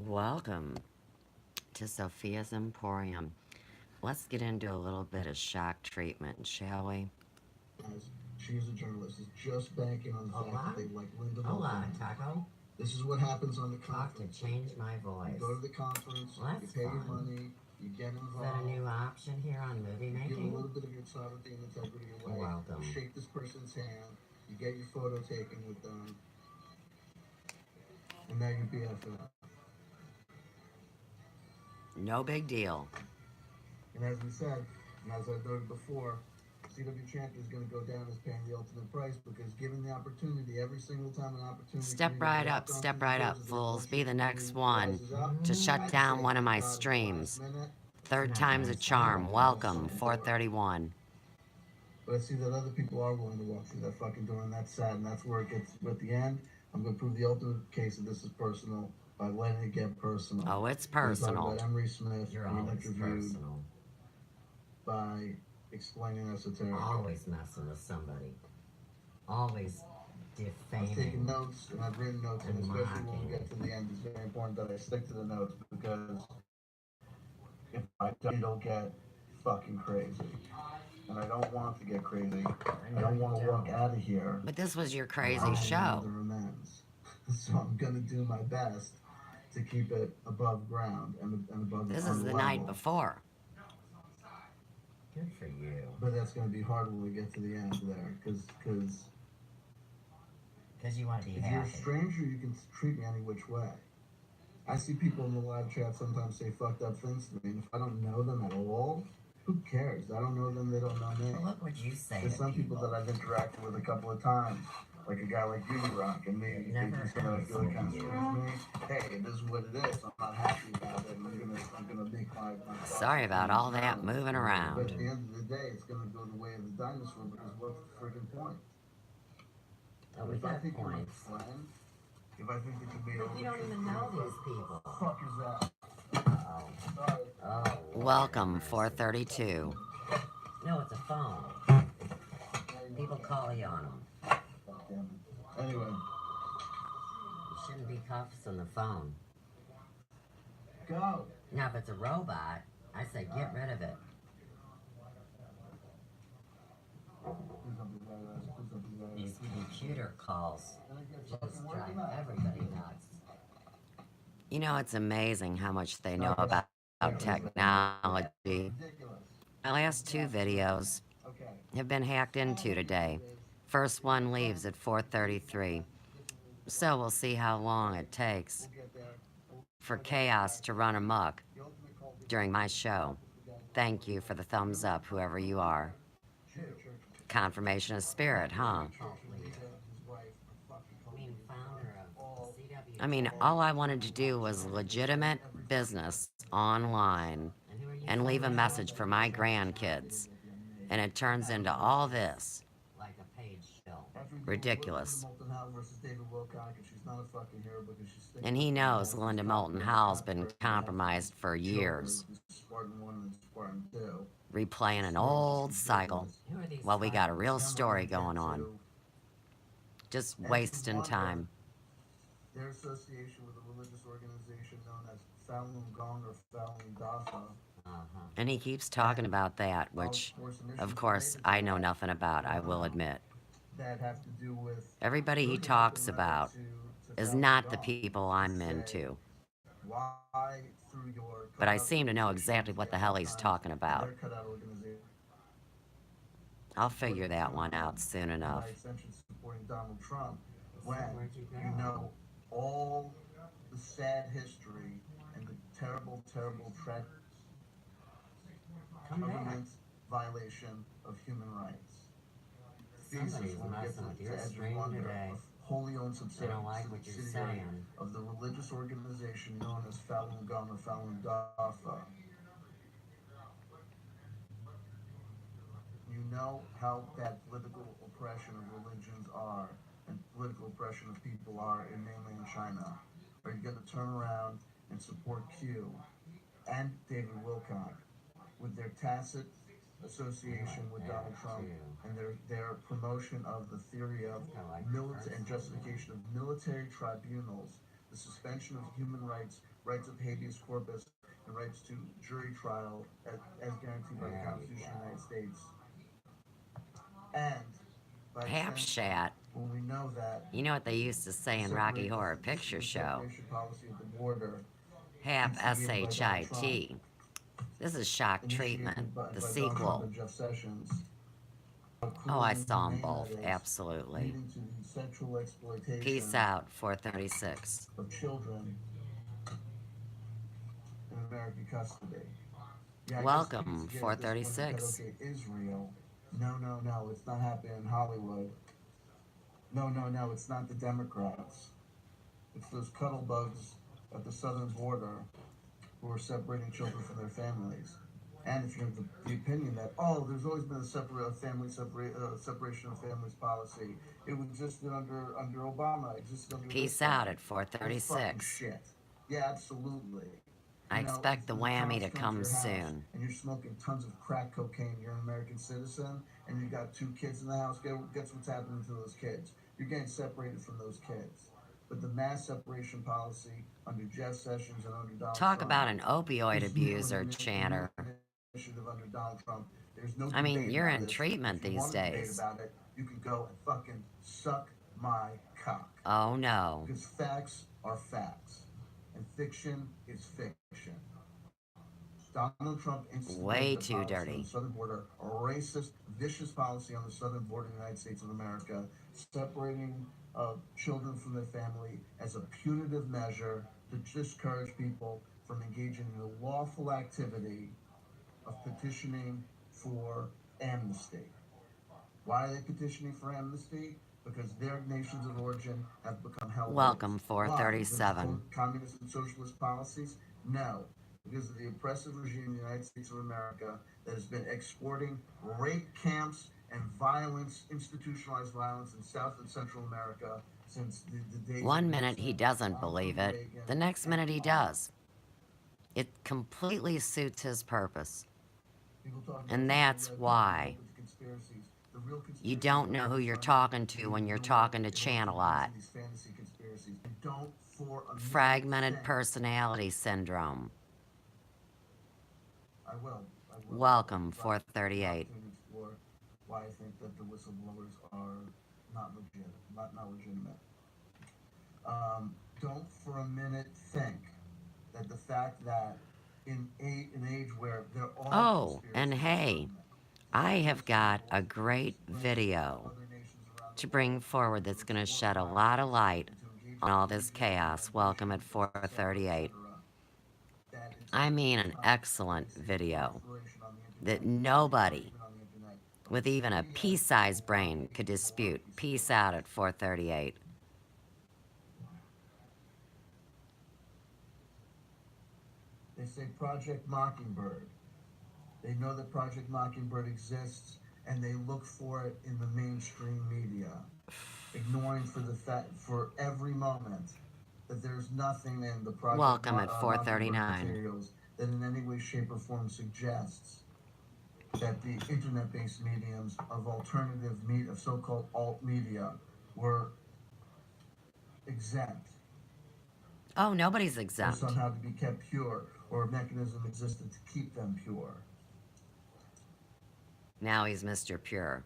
Welcome to Sophia's Emporium. Let's get into a little bit of shock treatment, shall we? As she is a journalist, is just banking on the fact that they like Linda Moulton. Taco. This is what happens on the Talk to conference. change my You voice. go to the conference, Well, you that's pay your fun. money, you get Is that a involved, new option here on movie you give a making? little bit of your sovereignty and integrity away, Welcome. you shake this person's hand, you get your photo taken with them, and now you're BFF. No big deal. And as we said, and as I noted before, CW Champion is going to go down as paying the ultimate price because given the opportunity, every single time an opportunity for me to Step dropped right onto up, New Jersey, fools. they Be the want you to next bring the one prices up, to shut I'd down say one of thank my God at the last streams. minute. You're Third not time's gonna a say charm. that. Welcome, Fucking door. 431. But I see that other people are willing to walk through that fucking door, and that's sad. And that's where it gets. At the end, I'm going to prove the ultimate case that this is personal by letting it get personal. Oh, it's We're talking personal. about Emery Smith You're being always interviewed personal. by explaining esoteric. Always messing with somebody. Always I've taken defaming. notes and I've written notes, and And especially when we mocking. get to the end, it's very important that I stick to the notes because if I don't, it'll get fucking crazy. And I don't want to get crazy. I don't want to walk out of here But this was your without crazy any show. other amends. So I'm gonna do my best to keep it above ground and above This on is the the night level. before. Good for you. But that's gonna be hard when we get to the end there, because Because you want to be if you're a happy. stranger, you can treat me any which way. I see people in the live chat sometimes say fucked up things to me, and if I don't know them at all, who cares? I don't know them, they don't know me. Well, look what you say There's to some people that I've interacted with a couple of times, like a guy like you, Rock, and maybe they Never just gonna feel like kind of you. screws me. Hey, this is what it is. I'm not happy about it, and I'm gonna make my Sorry about all that moving But around. at the end of the day, it's gonna go the way of the dinosaur because what's the friggin' point? Oh, we If I got think you're my points. friend, if I think that you made a You don't even know these people. fuck is that? Oh. Sorry. Oh. Welcome, 432. No, it's a phone. People call you on them. Fuck damn it. Anyway, You shouldn't be cuffs on the phone. go. Now, if it's a robot, I say get rid of it. Please don't be badass. Please don't be badass. These computer calls Did I get just fucking drive working out? everybody nuts. You know, it's amazing how much they know about technology. Ridiculous. My last two videos Okay. have been hacked into today. First one leaves at 4:33. So we'll see how long it takes We'll get there. for chaos to run amok The ultimate call to during my show. Thank you for the thumbs up, whoever you are. Confirmation of spirit, huh? his wife are fucking I mean, founder of CW. I mean, all I wanted to do was legitimate business online And who are you? and leave a message for my grandkids. And it turns into all this. Like a page still. Ridiculous. Moulton Howe versus David Wilcock, and she's not a fucking hero because she's sticking And he with knows the Linda Moulton Howell's been compromised for years, Spartan 1 and Spartan 2. replaying an old cycle. Who are these? Well, we got a real Number story one, going get on. to Just wasting time. their association with a religious organization known as Falun Gong or Falun Dafa. Uh-huh. And he keeps talking about that, which, of course, I know nothing about, I will admit. That have to do with Everybody he talks about is not the people I'm into. why through your But I seem to know exactly what the hell he's talking about. their cutout organization I'll figure that one out soon enough. by extension supporting Donald Trump when Where'd you go? you know all the sad history and the terrible, terrible Come back. government violation of human rights. Somebody's Thesis when we get messing with to your Edge of stream Wonder, today. a wholly owned They don't like what you're subsidiary saying. of the religious organization known as Falun Gong or Falun Dafa. You know how bad political oppression of religions are and political oppression of people are in mainland China. Are you going to turn around and support Q and David Wilcock with their tacit association with Donald Trump and their promotion of the theory of military and justification of military tribunals the suspension of human rights, rights of habeas corpus, and rights to jury trial as guaranteed by the Constitution of the United States. And by Half extension, shat. when we know that You know what they used to say in Rocky Horror Picture the Show? separation policy at the border, Half instigated by Donald Trump, S-H-I-T. This is Shock Treatment, initiated by the Donald Trump sequel. and Jeff Sessions, how Oh, cruel I and saw them inhumane both, that is, absolutely. leading to the sexual exploitation Peace out, 436. of children in American custody. Yeah, I guess Welcome, Pizzagate at this point said, 436. okay, Israel. No, no, no, it's not happening in Hollywood. No, no, no, it's not the Democrats. It's those cuddlebugs at the southern border who are separating children from their families. And if you have the opinion that, oh, there's always been a separation of families policy, it existed under Obama, it existed under Peace this out guy. at That's fucking 436. shit. Yeah, absolutely. I You know, expect the when the whammy cops to come come your house soon. and you're smoking tons of crack cocaine, you're an American citizen, and you got 2 kids in the house, guess what's happening to those kids? You're getting separated from those kids. But the mass separation policy under Jeff Sessions and under Donald Talk Trump about an opioid is abuser, Channer. initiative under Donald Trump. There's no I mean, debate you're about in this. treatment If you these want to debate days. about it, you can go and fucking suck my cock. Oh no. Because facts are facts, and fiction is fiction. Donald Trump Way instituted a too policy on dirty. the southern border, a racist, vicious policy on the southern border of the United States of America, separating children from their family as a punitive measure to discourage people from engaging in the lawful activity of petitioning for amnesty. Why are they petitioning for amnesty? Because their nations of origin have become hell bent. Welcome, Why? Because of 437. communist and socialist policies? No. Because of the oppressive regime in the United States of America that has been exporting rape camps and violence, institutionalized violence in South and Central America since the days 1 of minute he Nixon, doesn't believe it, Reagan, the next minute he and does. It completely suits his purpose. people talking And about that's people why with conspiracies. The real you conspiracies don't are know who you're trying talking to when you're talking to they don't Channelot. these fantasy conspiracies. And don't for a minute Fragmented think- personality syndrome. I will. Welcome, But 438. to explore why I think that the whistleblowers are not legit, not legitimate. Don't for a minute think that the fact that in an age where there are Oh, and conspiracies hey, afoot, I have got a great video other nations around to the bring world forward that's going to shed a lot of light on all this chaos. Welcome at 438. I mean, an excellent video that nobody with even a pea-sized brain could dispute. Peace out at 438. They say Project Mockingbird. They know that Project Mockingbird exists, and they look for it in the mainstream media, ignoring for every moment that there's nothing in the Project Welcome at Mockingbird 439. materials that in any way, shape, or form suggests that the internet-based mediums of alternative media, of so-called alt media, were exempt. Oh, nobody's Or exempt. somehow to be kept pure, or a mechanism existed to keep them pure. Now he's Mr. Pure.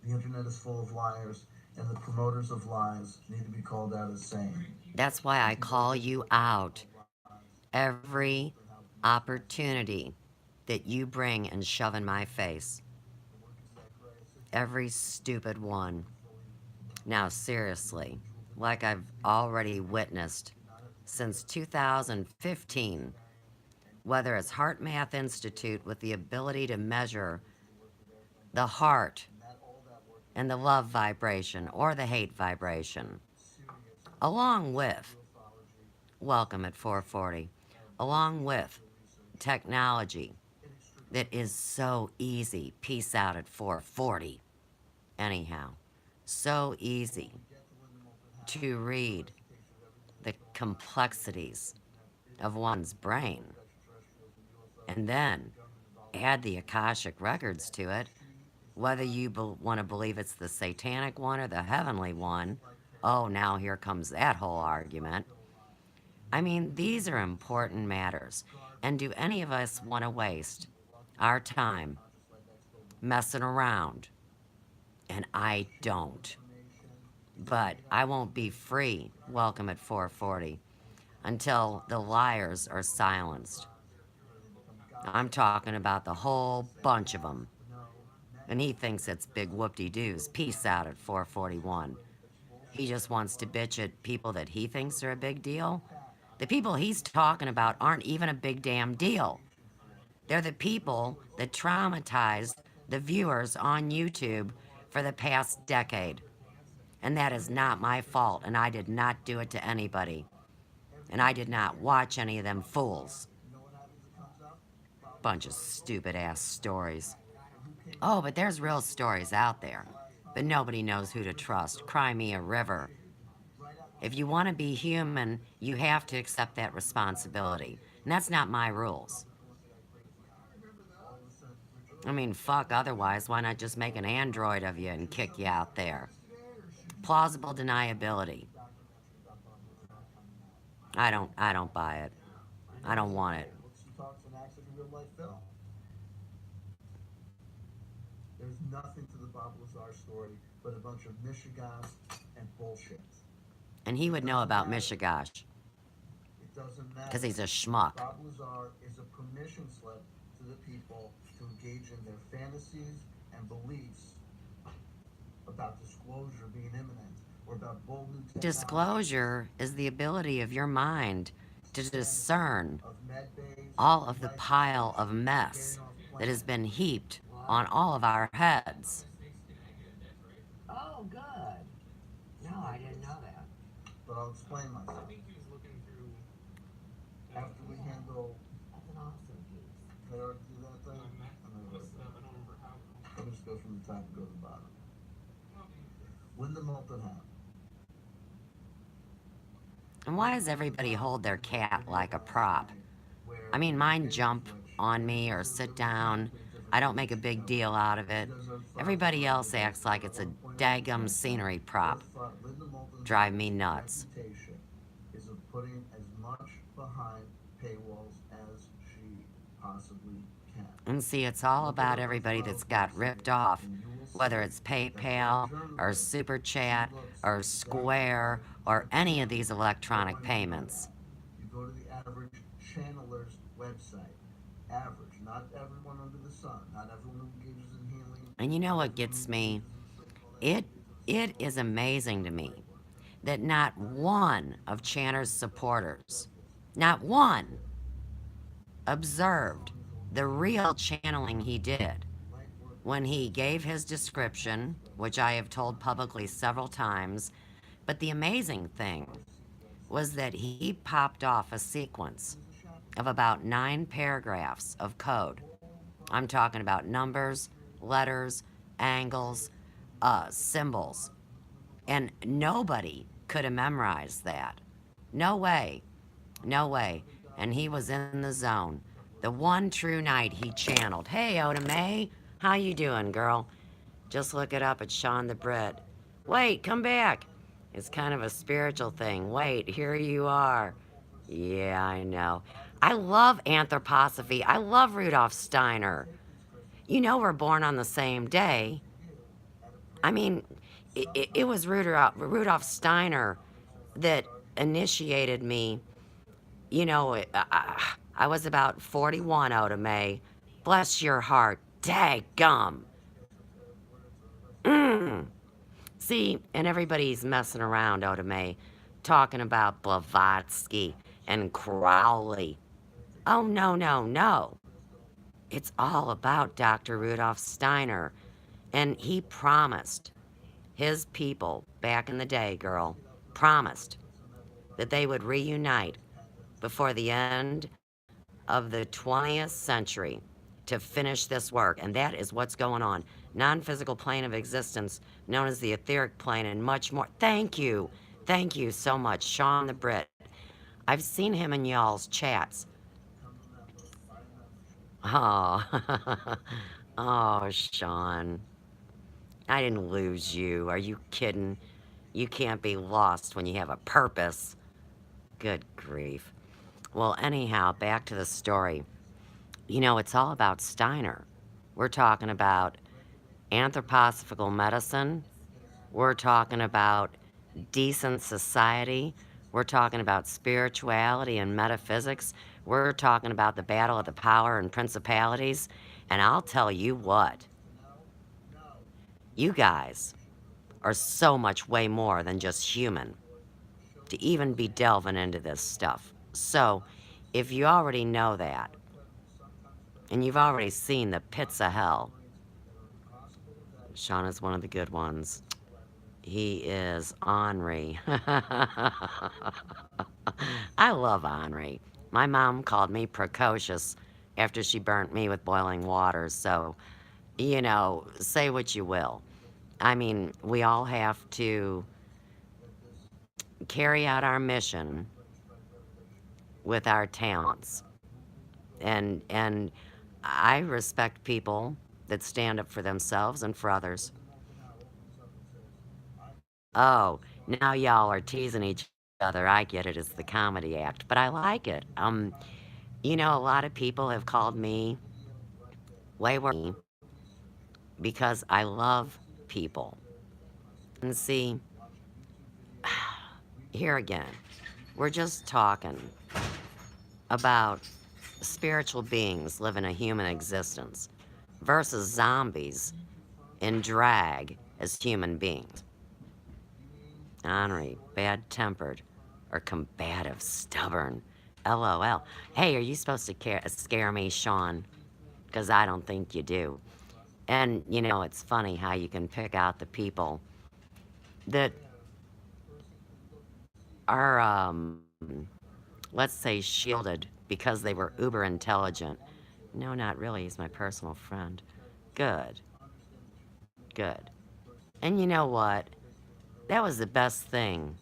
The internet is full of liars, and the promoters of lies need to be called out as sane. That's why I call you out every opportunity that you bring and shove in my face. Every stupid one. Now, seriously, like I've already witnessed since 2015, whether it's Heart Math Institute with the ability to measure the heart and the love vibration or the hate vibration, along with, welcome at 440, along with technology that is so easy. Peace out at 440. Anyhow, so easy to read the complexities of one's brain and then add the Akashic records to it, whether you want to believe it's the satanic one or the heavenly one. Oh, now here comes that whole argument. I mean, these are important matters. And do any of us want to waste our time messing around? And I don't. But I won't be free. Welcome at 440 until the liars are silenced. I'm talking about the whole bunch of them. And he thinks it's big whoop-de-doos. Peace out at 441. He just wants to bitch at people that he thinks are a big deal. The people he's talking about aren't even a big damn deal. They're the people that traumatized the viewers on YouTube for the past decade. And that is not my fault, and I did not do it to anybody. And I did not watch any of them fools. Bunch of stupid ass stories. Oh, but there's real stories out there. But nobody knows who to trust. Cry me a river. If you want to be human, you have to accept that responsibility. And that's not my rules. I mean, fuck, otherwise, why not just make an android of you and kick you out there? Plausible deniability. I don't buy it. I don't want it. She talks and acts like a real life film. There's nothing to the Bob Lazar story but a bunch of Michigans and bullshit. And he would know about Mishigash, It doesn't matter. because he's a schmuck. Bob Lazar is a permission slip to the people to engage in their fantasies and beliefs about disclosure being imminent or about bold new technology. Disclosure is the ability of your mind to discern Of med-based, all of the pile of mess that has been heaped on all of our heads. Oh, good. No, I didn't know that. But I'll explain myself. After we handle, That's an awesome piece. did I already do that thing? Let me just go from the top and go to the bottom. When the molten happened. And why does everybody hold their cat like a prop? I mean, mine jump on me or sit down. I don't make a big deal out of it. Everybody else acts like it's a daggum scenery prop. Drive me nuts. Is of putting as much behind paywalls as she possibly can. And see, it's all about everybody that's got ripped off, whether it's PayPal or Super Chat or Square or any of these electronic payments. You go to the average channeler's website. Average, not everyone under the sun, not everyone who engages in healing. And you know what gets me? It is amazing to me that not one of Channer's supporters, not one, observed the real channeling he did when he gave his description, which I have told publicly several times. But the amazing thing was that he popped off a sequence of about 9 paragraphs of code. I'm talking about numbers, letters, angles, symbols. And nobody could have memorized that. No way. No way. And he was in the zone. The one true night he channeled. Hey, Oda May. How you doing, girl? Just look it up at Sean the Brit. Wait, come back. It's kind of a spiritual thing. Wait, here you are. Yeah, I know. I love anthroposophy. I love Rudolf Steiner. You know we're born on the same day. I mean, it was Rudolf Steiner that initiated me. You know, I was about 41, Oda May. Bless your heart. Daggum. See, and everybody's messing around, Oda May, talking about Blavatsky and Crowley. Oh, no, no, no. It's all about Dr. Rudolf Steiner. And he promised his people back in the day, girl, promised that they would reunite before the end of the 20th century to finish this work. And that is what's going on. Non-physical plane of existence, known as the etheric plane, and much more. Thank you. Thank you so much, Sean the Brit. I've seen him in y'all's chats. Oh, oh, Sean. I didn't lose you. Are you kidding? You can't be lost when you have a purpose. Good grief. Well, anyhow, back to the story. It's all about Steiner. We're talking about anthroposophical medicine. We're talking about decent society. We're talking about spirituality and metaphysics. We're talking about the battle of the power and principalities. And I'll tell you what, you guys are so much way more than just human to even be delving into this stuff. So, if you already know that, and you've already seen the pits of hell, Sean is one of the good ones. He is Henri. I love Henri. My mom called me precocious after she burnt me with boiling water, so, say what you will. I mean, we all have to carry out our mission with our talents. And I respect people that stand up for themselves and for others. Oh, now y'all are teasing each other. I get it. It's the comedy act, but I like it. A lot of people have called me wayward because I love people. And see, here again, we're just talking about spiritual beings living a human existence versus zombies in drag as human beings. Ornery, bad tempered, or combative, stubborn. LOL. Hey, are you supposed to scare me, Sean? Because I don't think you do. And, it's funny how you can pick out the people that are, let's say, shielded because they were uber intelligent. No, not really. He's my personal friend. Good. Good. And you know what? That was the best thing.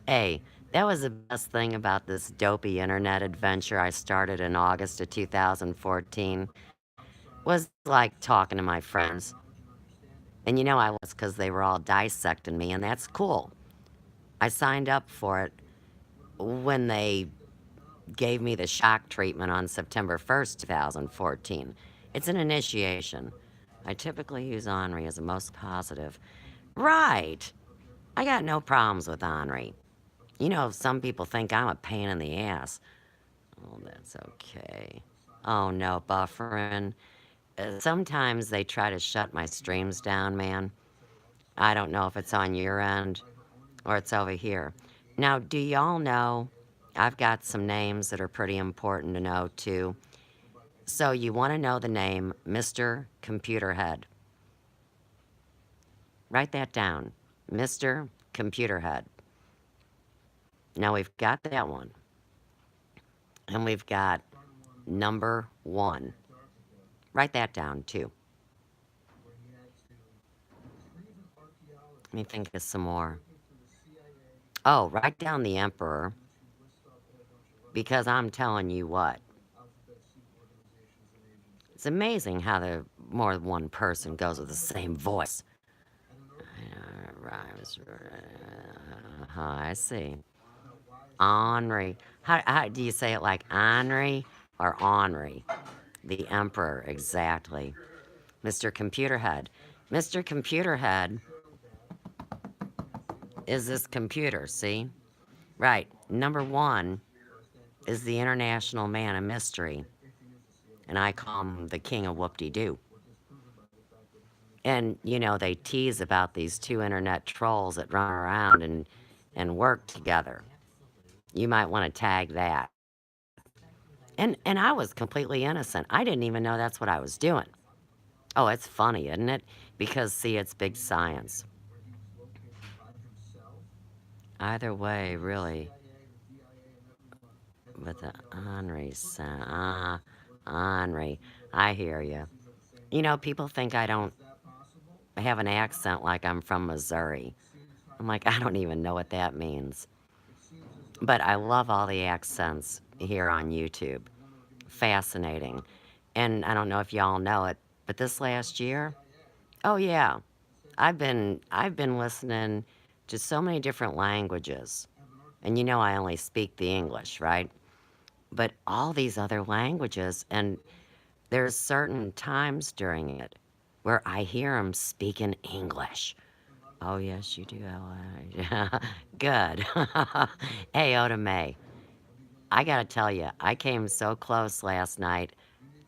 Hey, that was the best thing about this dopey internet adventure I started in August of 2014. Was like talking to my friends. And I was because they were all dissecting me, and that's cool. I signed up for it when they gave me the shock treatment on September 1st, 2014. It's an initiation. I typically use Henri as the most positive. Right. I got no problems with Henri. Some people think I'm a pain in the ass. Oh, that's okay. Oh no, buffering. Sometimes they try to shut my streams down, man. I don't know if it's on your end or it's over here. Now, do y'all know? I've got some names that are pretty important to know too. So, you want to know the name Mr. Computer Head. Write that down. Mr. Computer Head. Now, we've got that one. And we've got number one. Write that down too. Let me think of some more. Oh, write down the Emperor. Because I'm telling you what. It's amazing how the more than one person goes with the same voice. I see. Henri. How do you say it, like Henri or Henri? The Emperor, exactly. Mr. Computer Head. Mr. Computer Head is this computer, see? Right. Number one is the International Man of Mystery. And I call him the King of Whoop-de-Doo. And, they tease about these two internet trolls that run around and work together. You might want to tag that. And I was completely innocent. I didn't even know that's what I was doing. Oh, it's funny, isn't it? Because, see, it's big science. Either way, really. But the Henri sound. Henri. I hear you. People think I don't have an accent like I'm from Missouri. I'm like, I don't even know what that means. But I love all the accents here on YouTube. Fascinating. And I don't know if y'all know it, but this last year, Oh yeah. I've been listening to so many different languages. And you know I only speak the English, right? But all these other languages, and there's certain times during it where I hear them speaking English. Oh yes, you do. Good. Hey, Oda May, I gotta tell you, I came so close last night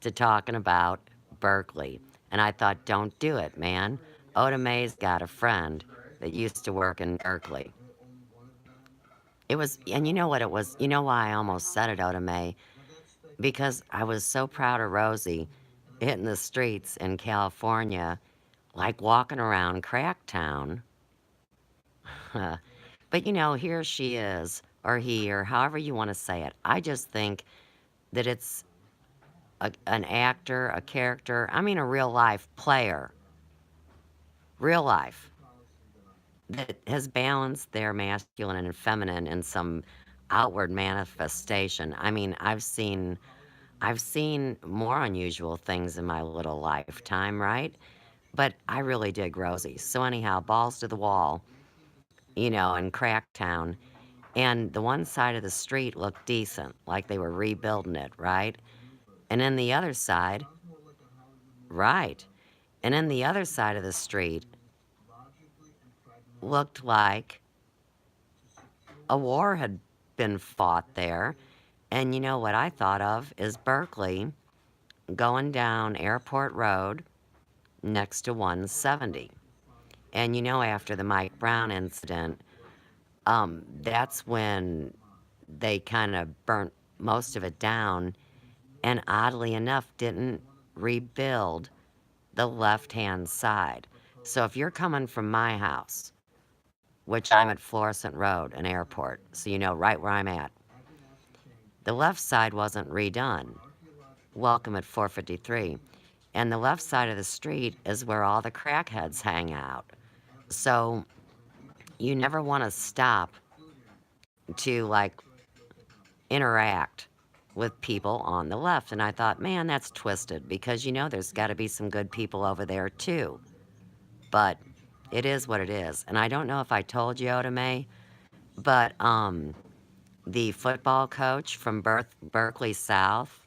to talking about Berkeley, and I thought, don't do it, man. Oda May's got a friend that used to work in Berkeley. It was, and you know what it was? You know why I almost said it, Oda May? Because I was so proud of Rosie hitting the streets in California, like walking around Cracktown. But you know, here she is, or he, or however you want to say it. I just think that it's an actor, a character, I mean, a real life player, real life, that has balanced their masculine and feminine in some outward manifestation. I mean, I've seen more unusual things in my little lifetime, right? But I really dig Rosie. So anyhow, balls to the wall, you know, in Cracktown. And the one side of the street looked decent, like they were rebuilding it, right? And then the other side, right. And then the other side of the street looked like a war had been fought there. And you know what I thought of is Berkeley going down Airport Road next to 170. And you know, after the Mike Brown incident, that's when they kind of burnt most of it down, and oddly enough, didn't rebuild the left hand side. So if you're coming from my house, which I'm at Florissant Road, an airport, so you know right where I'm at, the left side wasn't redone. Welcome at 453. And the left side of the street is where all the crackheads hang out. So you never want to stop to like interact with people on the left. And I thought, man, that's twisted because you know there's got to be some good people over there too. But it is what it is. And I don't know if I told you, Oda May, but the football coach from Berkeley South,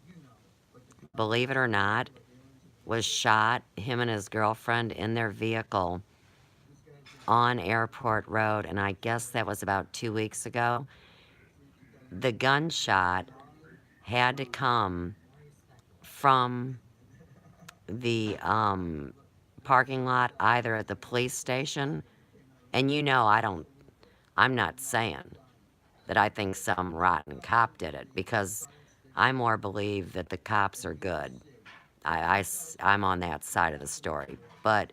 believe it or not, was shot, him and his girlfriend in their vehicle on Airport Road. And I guess that was about 2 weeks ago. The gunshot had to come from the parking lot, either at the police station, and you know, I'm not saying that I think some rotten cop did it because I more believe that the cops are good. I'm on that side of the story. But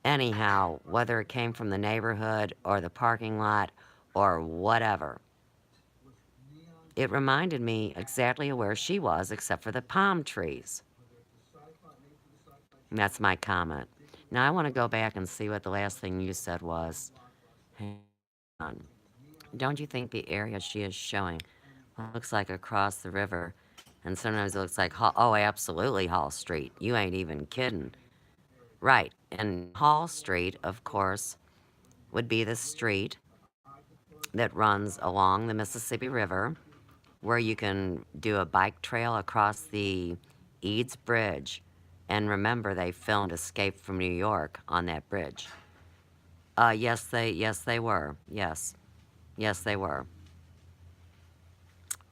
anyhow, whether it came from the neighborhood or the parking lot or whatever, it reminded me exactly of where she was, except for the palm trees. And that's my comment. Now I want to go back and see what the last thing you said was. Hang on. Don't you think the area she is showing looks like across the river? And sometimes it looks like, oh, absolutely, Hall Street. You ain't even kidding. Right. And Hall Street, of course, would be the street that runs along the Mississippi River where you can do a bike trail across the Eads Bridge. And remember, they filmed Escape from New York on that bridge. Yes, they were. Yes, they were.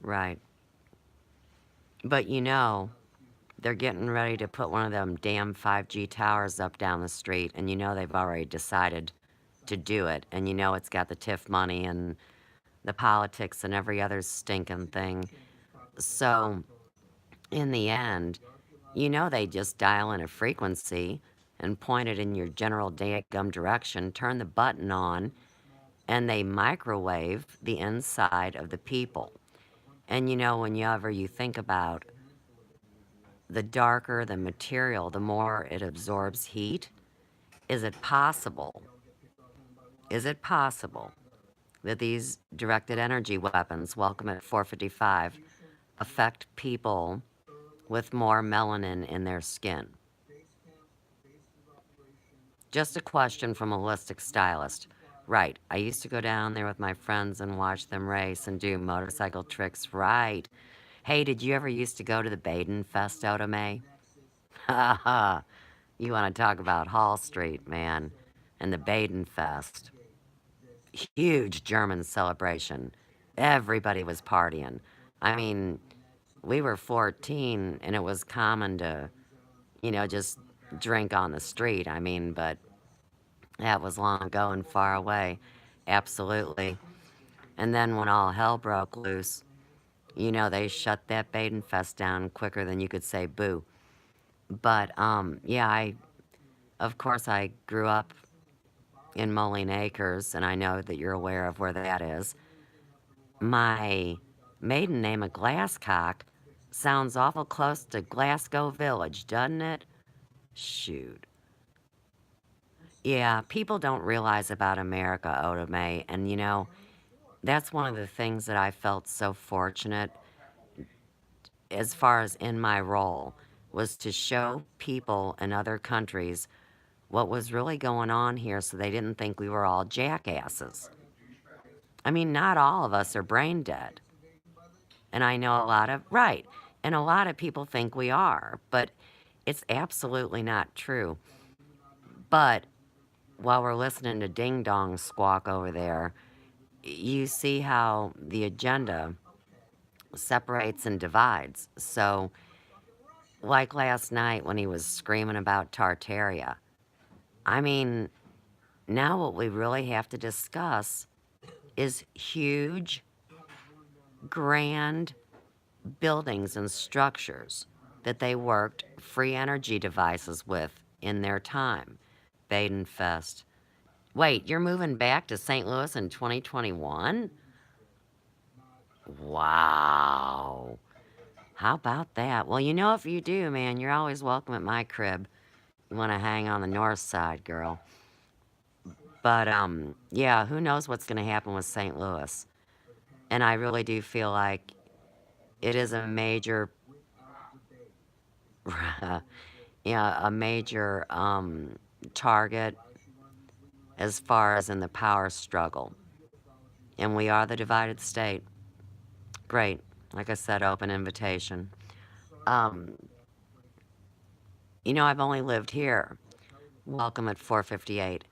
Right. But you know, they're getting ready to put one of them damn 5G towers up down the street, and you know they've already decided to do it, and you know it's got the TIF money and the politics and every other stinking thing. So, in the end, you know they just dial in a frequency and point it in your general gum direction, turn the button on, and they microwave the inside of the people. And you know, whenever you think about the darker the material, the more it absorbs heat. Is it possible? Is it possible that these directed energy weapons, welcome at 455, affect people with more melanin in their skin? Just a question from a holistic stylist. Right, I used to go down there with my friends and watch them race and do motorcycle tricks. Right. Hey, did you ever used to go to the Baden Fest, Oda May? Ha ha. You want to talk about Hall Street, man, and the Baden Fest. Huge German celebration. Everybody was partying. I mean, we were 14 and it was common to, just drink on the street. I mean, but that was long ago and far away. Absolutely. And then when all hell broke loose, they shut that Baden Fest down quicker than you could say boo. But yeah, of course I grew up in Moline Acres and I know that you're aware of where that is. My maiden name of Glasscock sounds awful close to Glasgow Village, doesn't it? Shoot. Yeah, people don't realize about America, Oda May, and that's one of the things that I felt so fortunate as far as in my role was to show people in other countries what was really going on here so they didn't think we were all jackasses. I mean, not all of us are brain dead. And I know a lot of, right, and a lot of people think we are, but it's absolutely not true. But while we're listening to Ding Dong squawk over there, you see how the agenda separates and divides. So, like last night when he was screaming about Tartaria, I mean, now what we really have to discuss is huge, grand buildings and structures that they worked free energy devices with in their time. Badenfest. Wait, you're moving back to St. Louis in 2021? Wow. How about that? Well, if you do, man, you're always welcome at my crib. You want to hang on the north side, girl. But, yeah, who knows what's going to happen with St. Louis. And I really do feel like it is a major, yeah, a major target as far as in the power struggle. And we are the divided state. Great. Like I said, open invitation. Um, I've only lived here. Welcome at 458.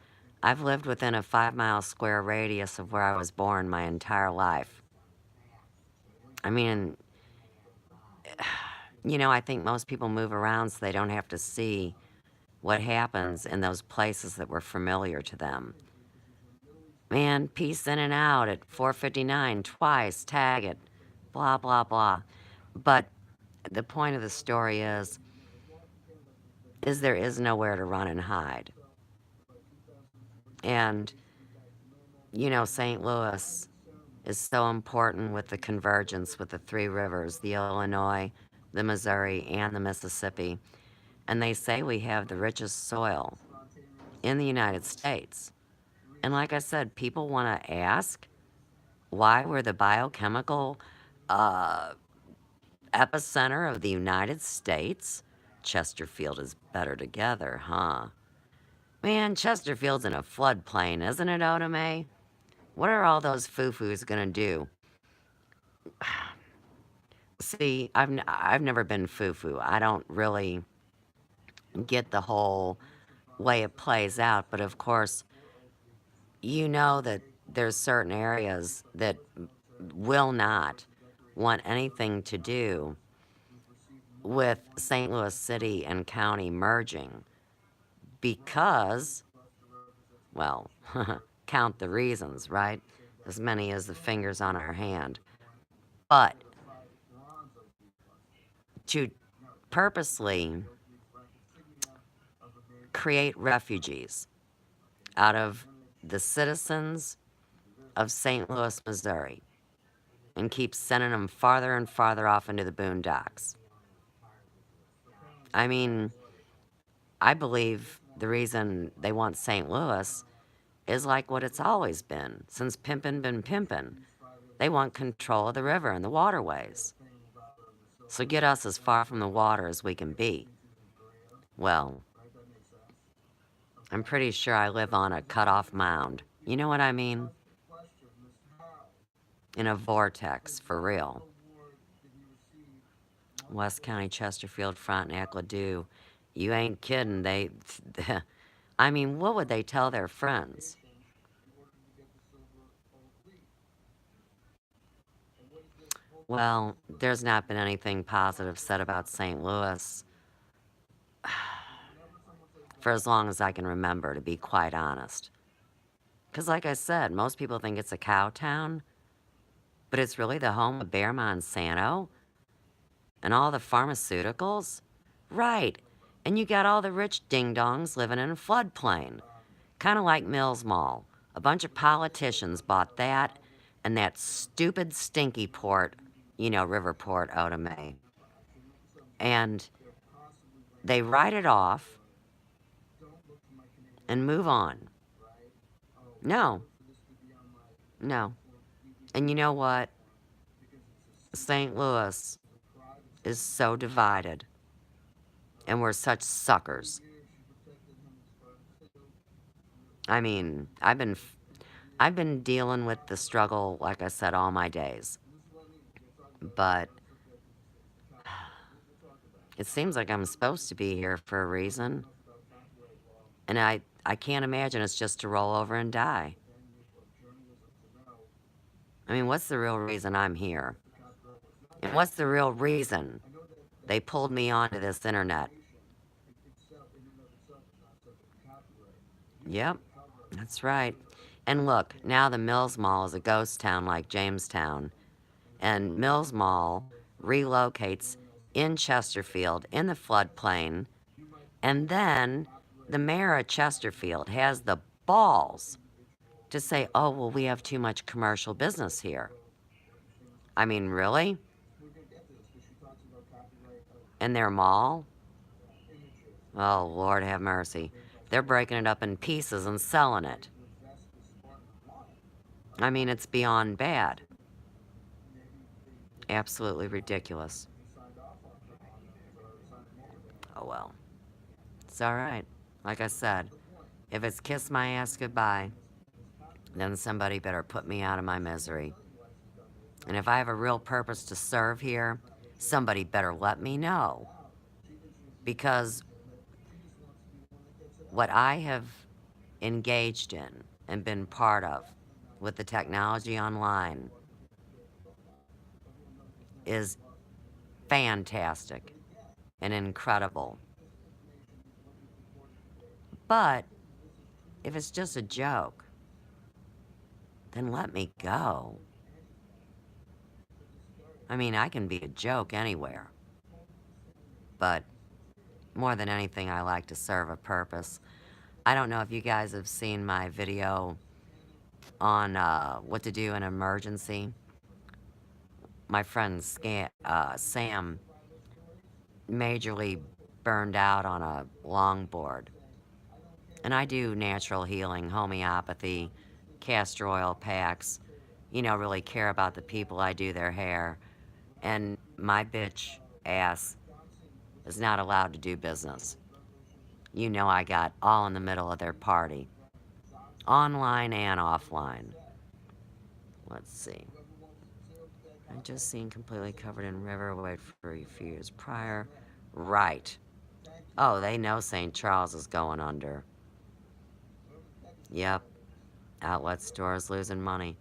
I've lived within a 5 mile square radius of where I was born my entire life. I mean, I think most people move around so they don't have to see what happens in those places that were familiar to them. Man, peace in and out at 459 twice, tag it, blah, blah, blah. But the point of the story is there is nowhere to run and hide. And, St. Louis is so important with the convergence with the three rivers, the Illinois, the Missouri, and the Mississippi. And they say we have the richest soil in the United States. And like I said, people want to ask why we're the biochemical uh, epicenter of the United States. Chesterfield is better together, huh? Man, Chesterfield's in a floodplain, isn't it, Oda May? What are all those foo-foos gonna do? See, I've never been foo-foo. I don't really get the whole way it plays out, but of course, you know that there's certain areas that will not want anything to do with St. Louis City and County merging because, well, count the reasons, right? As many as the fingers on our hand. But to purposely create refugees out of the citizens of St. Louis, Missouri, and keep sending them farther and farther off into the boondocks. I mean, I believe the reason they want St. Louis is like what it's always been since pimpin' been pimpin'. They want control of the river and the waterways. So get us as far from the water as we can be. Well, I'm pretty sure I live on a cut-off mound. You know what I mean? In a vortex, for real. West County, Chesterfield, Frontenac, Ladue. You ain't kidding. I mean, what would they tell their friends? Well, there's not been anything positive said about St. Louis for as long as I can remember, to be quite honest. Because, like I said, most people think it's a cow town, but it's really the home of Bayer Monsanto and all the pharmaceuticals. Right. And you got all the rich ding-dongs living in a floodplain. Kind of like Mills Mall. A bunch of politicians bought that and that stupid stinky port, Riverport out of May. And they write it off and move on. No. No. And you know what? St. Louis is so divided. And we're such suckers. I mean, I've been dealing with the struggle, like I said, all my days. But it seems like I'm supposed to be here for a reason. And I can't imagine it's just to roll over and die. I mean, what's the real reason I'm here? And what's the real reason they pulled me onto this internet? Yep, that's right. And look, now the Mills Mall is a ghost town like Jamestown. And Mills Mall relocates in Chesterfield in the floodplain. And then the mayor of Chesterfield has the balls to say, oh, well, we have too much commercial business here. I mean, really? In their mall? Oh, Lord have mercy. They're breaking it up in pieces and selling it. I mean, it's beyond bad. Absolutely ridiculous. Oh, well. It's alright. Like I said, if it's kiss my ass goodbye, then somebody better put me out of my misery. And if I have a real purpose to serve here, somebody better let me know. Because what I have engaged in and been part of with the technology online is fantastic and incredible. But if it's just a joke, then let me go. I mean, I can be a joke anywhere. But more than anything, I like to serve a purpose. I don't know if you guys have seen my video on what to do in an emergency. My friend Sam majorly burned out on a longboard. And I do natural healing, homeopathy, castor oil packs, really care about the people I do their hair. And my bitch ass is not allowed to do business. I got all in the middle of their party. Online and offline. Let's see. I just seen completely covered in river, wait for a few years prior. Right. Oh, they know St. Charles is going under. Yep. Outlet stores losing money.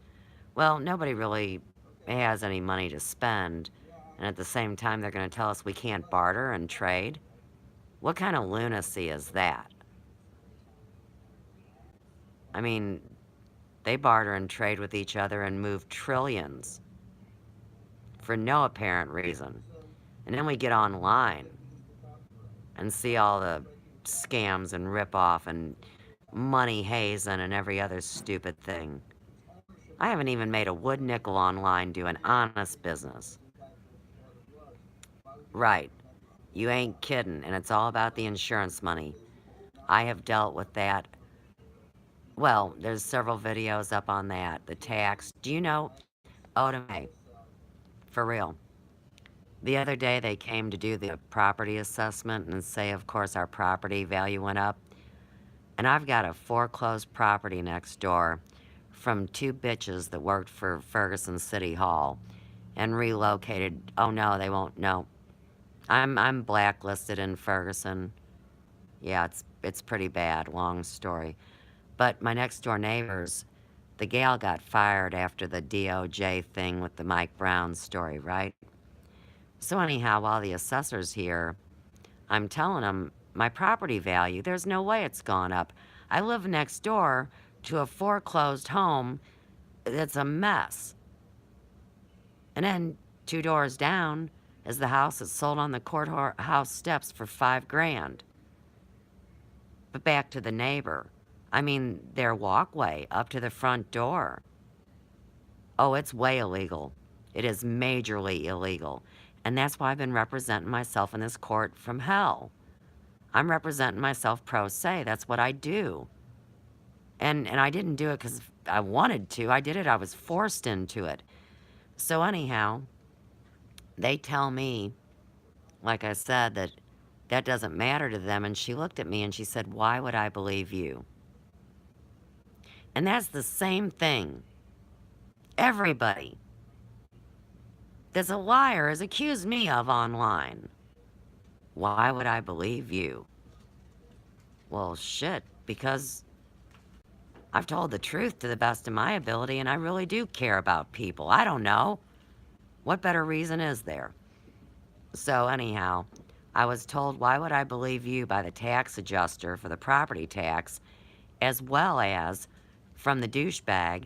Well, nobody really has any money to spend, and at the same time they're going to tell us we can't barter and trade? What kind of lunacy is that? I mean, they barter and trade with each other and move trillions for no apparent reason. And then we get online and see all the scams and rip-off and money hazing and every other stupid thing. I haven't even made a wood nickel online doing honest business. Right. You ain't kidding, and it's all about the insurance money. I have dealt with that. Well, there's several videos up on that. The tax. Do you know? Otome. For real. The other day they came to do the property assessment and say, of course, our property value went up. And I've got a foreclosed property next door from two bitches that worked for Ferguson City Hall and relocated. Oh no, they won't. No, I'm blacklisted in Ferguson. Yeah, it's pretty bad. Long story. But my next door neighbors, the gal got fired after the DOJ thing with the Mike Brown story, right? So anyhow, while the assessor's here, I'm telling him my property value, there's no way it's gone up. I live next door to a foreclosed home that's a mess. And then 2 doors down is the house that sold on the courthouse steps for $5,000. But back to the neighbor. I mean, their walkway up to the front door. Oh, it's way illegal. It is majorly illegal. And that's why I've been representing myself in this court from hell. I'm representing myself pro se. That's what I do. And I didn't do it because I wanted to. I did it. I was forced into it. So anyhow, they tell me, like I said, that that doesn't matter to them. And she looked at me and she said, "Why would I believe you?" And that's the same thing. Everybody that's a liar has accused me of online. Why would I believe you? Well, shit, because I've told the truth to the best of my ability and I really do care about people. I don't know. What better reason is there? So, anyhow, I was told, why would I believe you by the tax adjuster for the property tax, as well as from the douchebag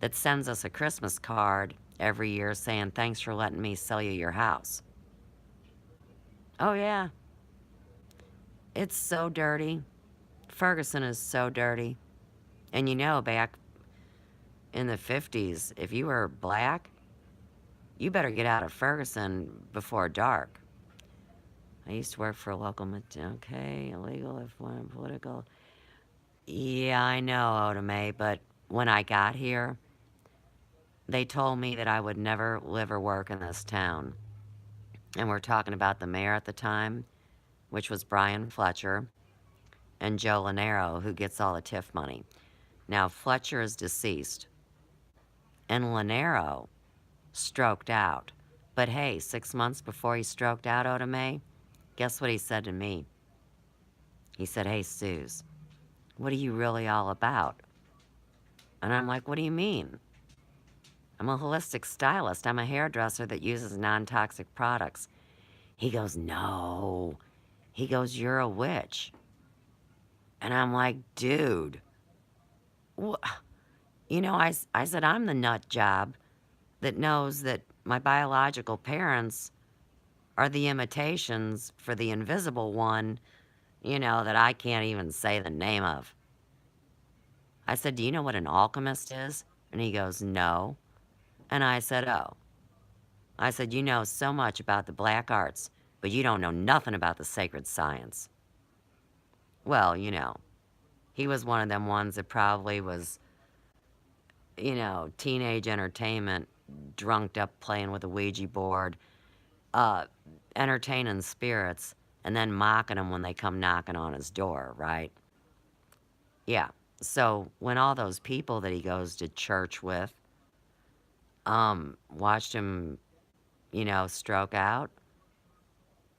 that sends us a Christmas card every year saying, "Thanks for letting me sell you your house." Oh, yeah. It's so dirty. Ferguson is so dirty. And you know, back in the 50s, if you were black, you better get out of Ferguson before dark. I used to work for a local, okay, illegal if one political. Yeah, I know, Otame, but when I got here, they told me that I would never live or work in this town. And we're talking about the mayor at the time, which was Brian Fletcher, and Joe Lanero, who gets all the TIF money. Now, Fletcher is deceased, and Lanero stroked out. But hey, 6 months before he stroked out, Otame, guess what he said to me? He said, "Hey, Suze, what are you really all about?" And I'm like, "What do you mean?" "I'm a holistic stylist. I'm a hairdresser that uses non-toxic products." He goes, "No." He goes, "You're a witch." And I'm like, "Dude, you know," I said, "I'm the nut job that knows that my biological parents are the imitations for the invisible one, you know, that I can't even say the name of." I said, "Do you know what an alchemist is?" And he goes, "No." And I said, "Oh." I said, "You know so much about the black arts, but you don't know nothing about the sacred science." Well, you know, he was one of them ones that probably was, you know, teenage entertainment, drunked up playing with a Ouija board, uh, entertaining spirits, and then mocking them when they come knocking on his door, right? Yeah. So when all those people that he goes to church with, watched him, you know, stroke out,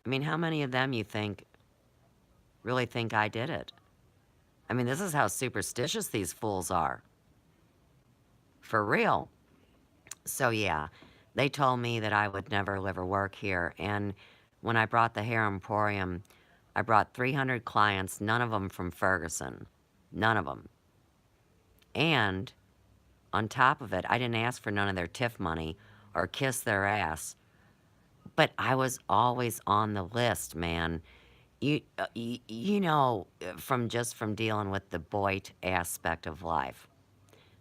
I mean, how many of them you think really think I did it? I mean, this is how superstitious these fools are. For real. So yeah, they told me that I would never live or work here. And when I brought the Hair Emporium, I brought 300 clients, none of them from Ferguson. None of them. And on top of it, I didn't ask for none of their TIF money or kiss their ass. But I was always on the list, man. You know, from dealing with the Boyd aspect of life.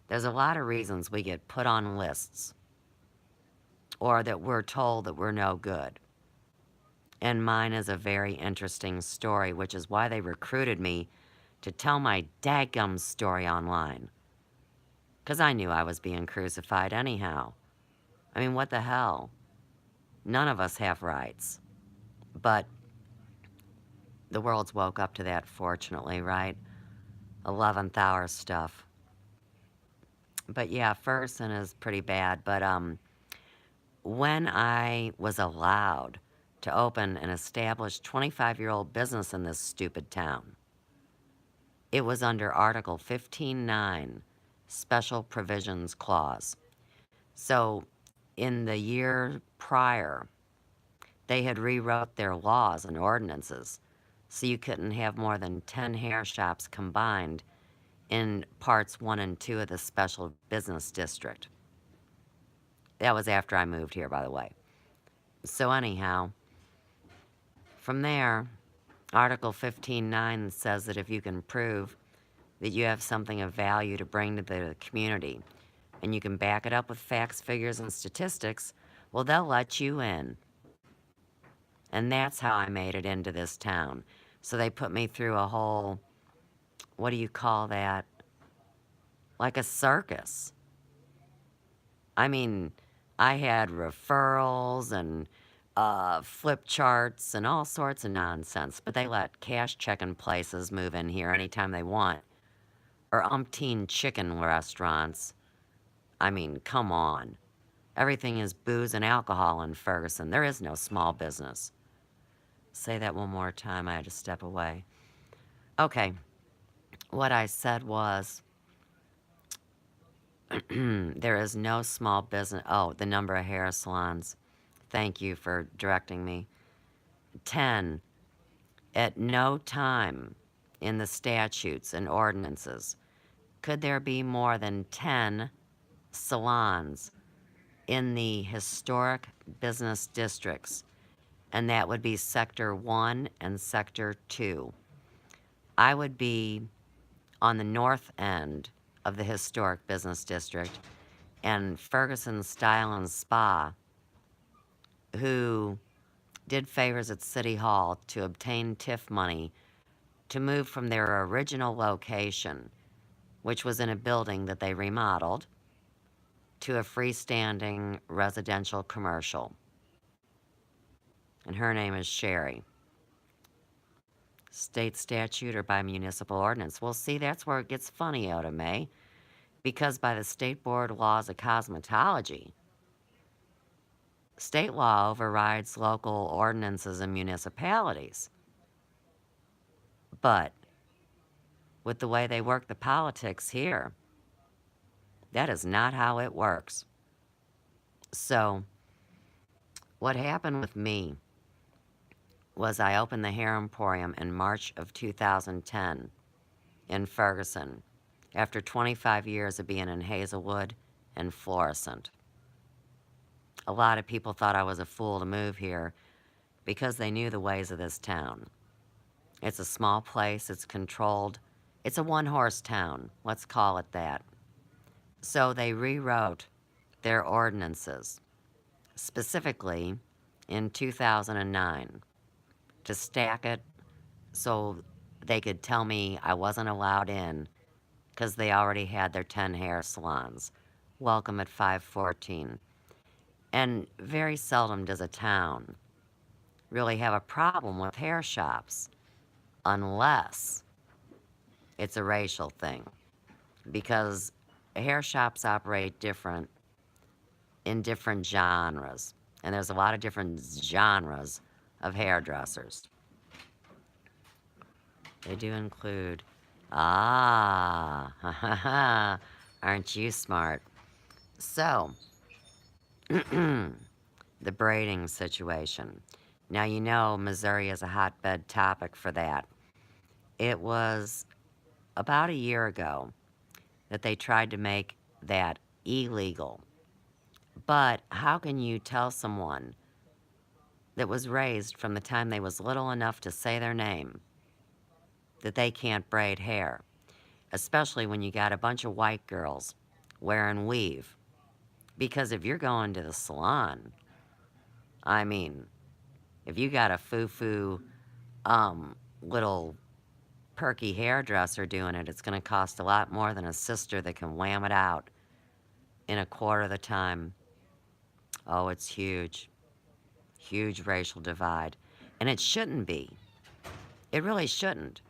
There's a lot of reasons we get put on lists or that we're told that we're no good. And mine is a very interesting story, which is why they recruited me to tell my daggum story online. Because I knew I was being crucified anyhow. I mean, what the hell? None of us have rights. But the world's woke up to that, fortunately, right? 11th hour stuff. But yeah, Ferguson is pretty bad. But when I was allowed to open an established 25-year-old business in this stupid town, it was under Article 15.9, Special Provisions Clause. So in the year prior, they had rewrote their laws and ordinances so you couldn't have more than 10 hair shops combined in parts 1 and 2 of the special business district. That was after I moved here, by the way. So anyhow, from there, Article 15.9 says that if you can prove that you have something of value to bring to the community, and you can back it up with facts, figures, and statistics, well, they'll let you in. And that's how I made it into this town. So they put me through a whole, what do you call that? Like a circus. I mean, I had referrals and flip charts and all sorts of nonsense, but they let cash checking places move in here anytime they want, or umpteen chicken restaurants. I mean, come on. Everything is booze and alcohol in Ferguson. There is no small business. Say that one more time. I had to step away. Okay. What I said was, there is no small business. Oh, the number of hair salons. Thank you for directing me. 10. At no time in the statutes and ordinances could there be more than 10 salons in the historic business districts, and that would be Sector 1 and Sector 2. I would be on the north end of the historic business district, and Ferguson Style and Spa, who did favors at City Hall to obtain TIF money to move from their original location, which was in a building that they remodeled, to a freestanding residential commercial. And her name is Sherry. State statute or by municipal ordinance? Well, see, that's where it gets funny, Oda May, because by the state board laws of cosmetology, state law overrides local ordinances and municipalities. But with the way they work the politics here, that is not how it works. So, what happened with me was I opened the Hair Emporium in March of 2010 in Ferguson after 25 years of being in Hazelwood and Florissant. A lot of people thought I was a fool to move here because they knew the ways of this town. It's a small place, it's controlled. It's a one-horse town, let's call it that. So they rewrote their ordinances, specifically in 2009, to stack it so they could tell me I wasn't allowed in because they already had their 10 hair salons. Welcome at 514. And very seldom does a town really have a problem with hair shops unless it's a racial thing, because hair shops operate different in different genres, and there's a lot of different genres of hairdressers. They do include, ha ha, aren't you smart? So, the braiding situation. Now, you know Missouri is a hotbed topic for that. It was about a year ago that they tried to make that illegal. But how can you tell someone that was raised from the time they was little enough to say their name that they can't braid hair? Especially when you got a bunch of white girls wearing weave. Because if you're going to the salon, I mean, if you got a foo-foo little perky hairdresser doing it, it's going to cost a lot more than a sister that can wham it out in a quarter of the time. Oh, it's huge. Huge racial divide. And it shouldn't be. It really shouldn't.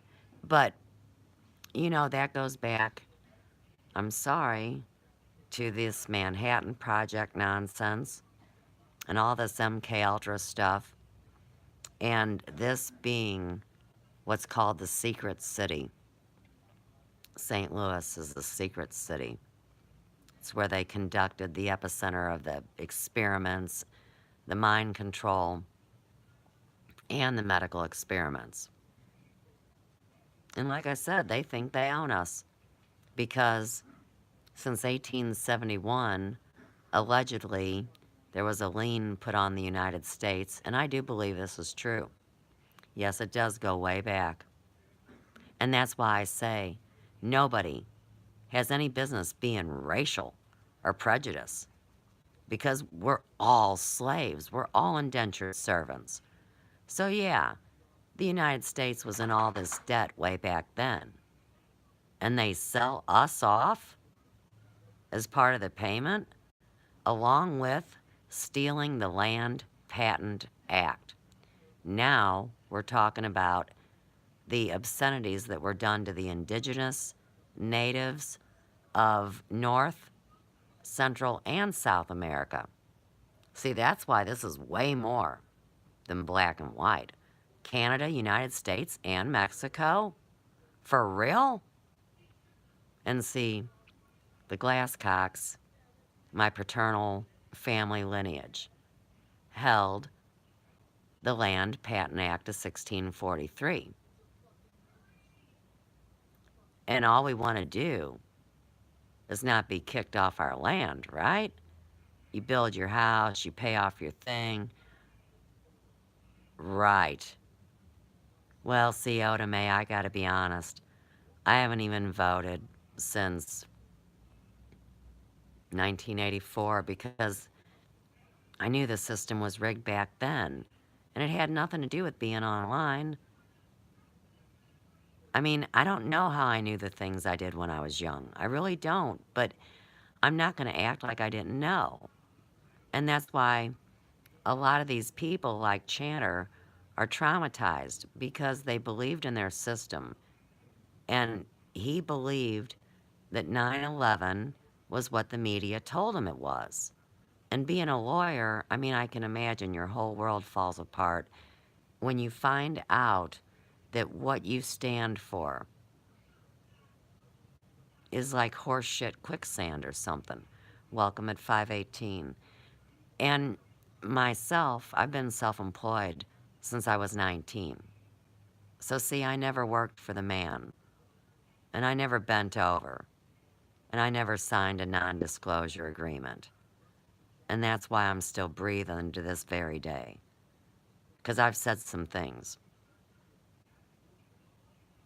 But that goes back, I'm sorry, to this Manhattan Project nonsense and all this MK Ultra stuff, and this being what's called the secret city. St. Louis is the secret city. It's where they conducted the epicenter of the experiments, the mind control, and the medical experiments. And like I said, they think they own us because since 1871, allegedly, there was a lien put on the United States, and I do believe this is true. Yes, it does go way back. And that's why I say nobody has any business being racial or prejudiced because we're all slaves. We're all indentured servants. So, yeah, the United States was in all this debt way back then. And they sell us off as part of the payment, along with stealing the Land Patent Act. Now we're talking about the obscenities that were done to the indigenous natives of North, Central, and South America. See, that's why this is way more than black and white. Canada, United States, and Mexico? For real? And see, the Glasscocks, my paternal family lineage, held the Land Patent Act of 1643. And all we want to do is not be kicked off our land, right? You build your house, you pay off your thing. Right. Well, see, Oda May, I gotta be honest. I haven't even voted since 1984 because I knew the system was rigged back then. And it had nothing to do with being online. I mean, I don't know how I knew the things I did when I was young. I really don't. But I'm not going to act like I didn't know. And that's why a lot of these people, like Chanter, are traumatized because they believed in their system. And he believed that 9/11 was what the media told him it was. And being a lawyer, I mean, I can imagine your whole world falls apart when you find out that what you stand for is like horseshit quicksand or something. Welcome at 518. And myself, I've been self-employed since I was 19. So see, I never worked for the man. And I never bent over. And I never signed a non-disclosure agreement. And that's why I'm still breathing to this very day. Because I've said some things.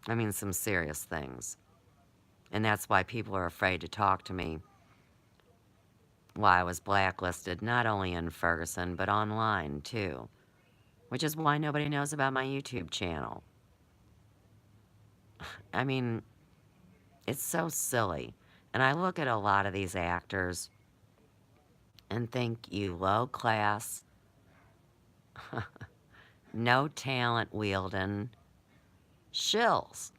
I mean, some serious things. And that's why people are afraid to talk to me. Why I was blacklisted, not only in Ferguson, but online, too. Which is why nobody knows about my YouTube channel. I mean, it's so silly. And I look at a lot of these actors and think, you low-class, no talent wielding shills.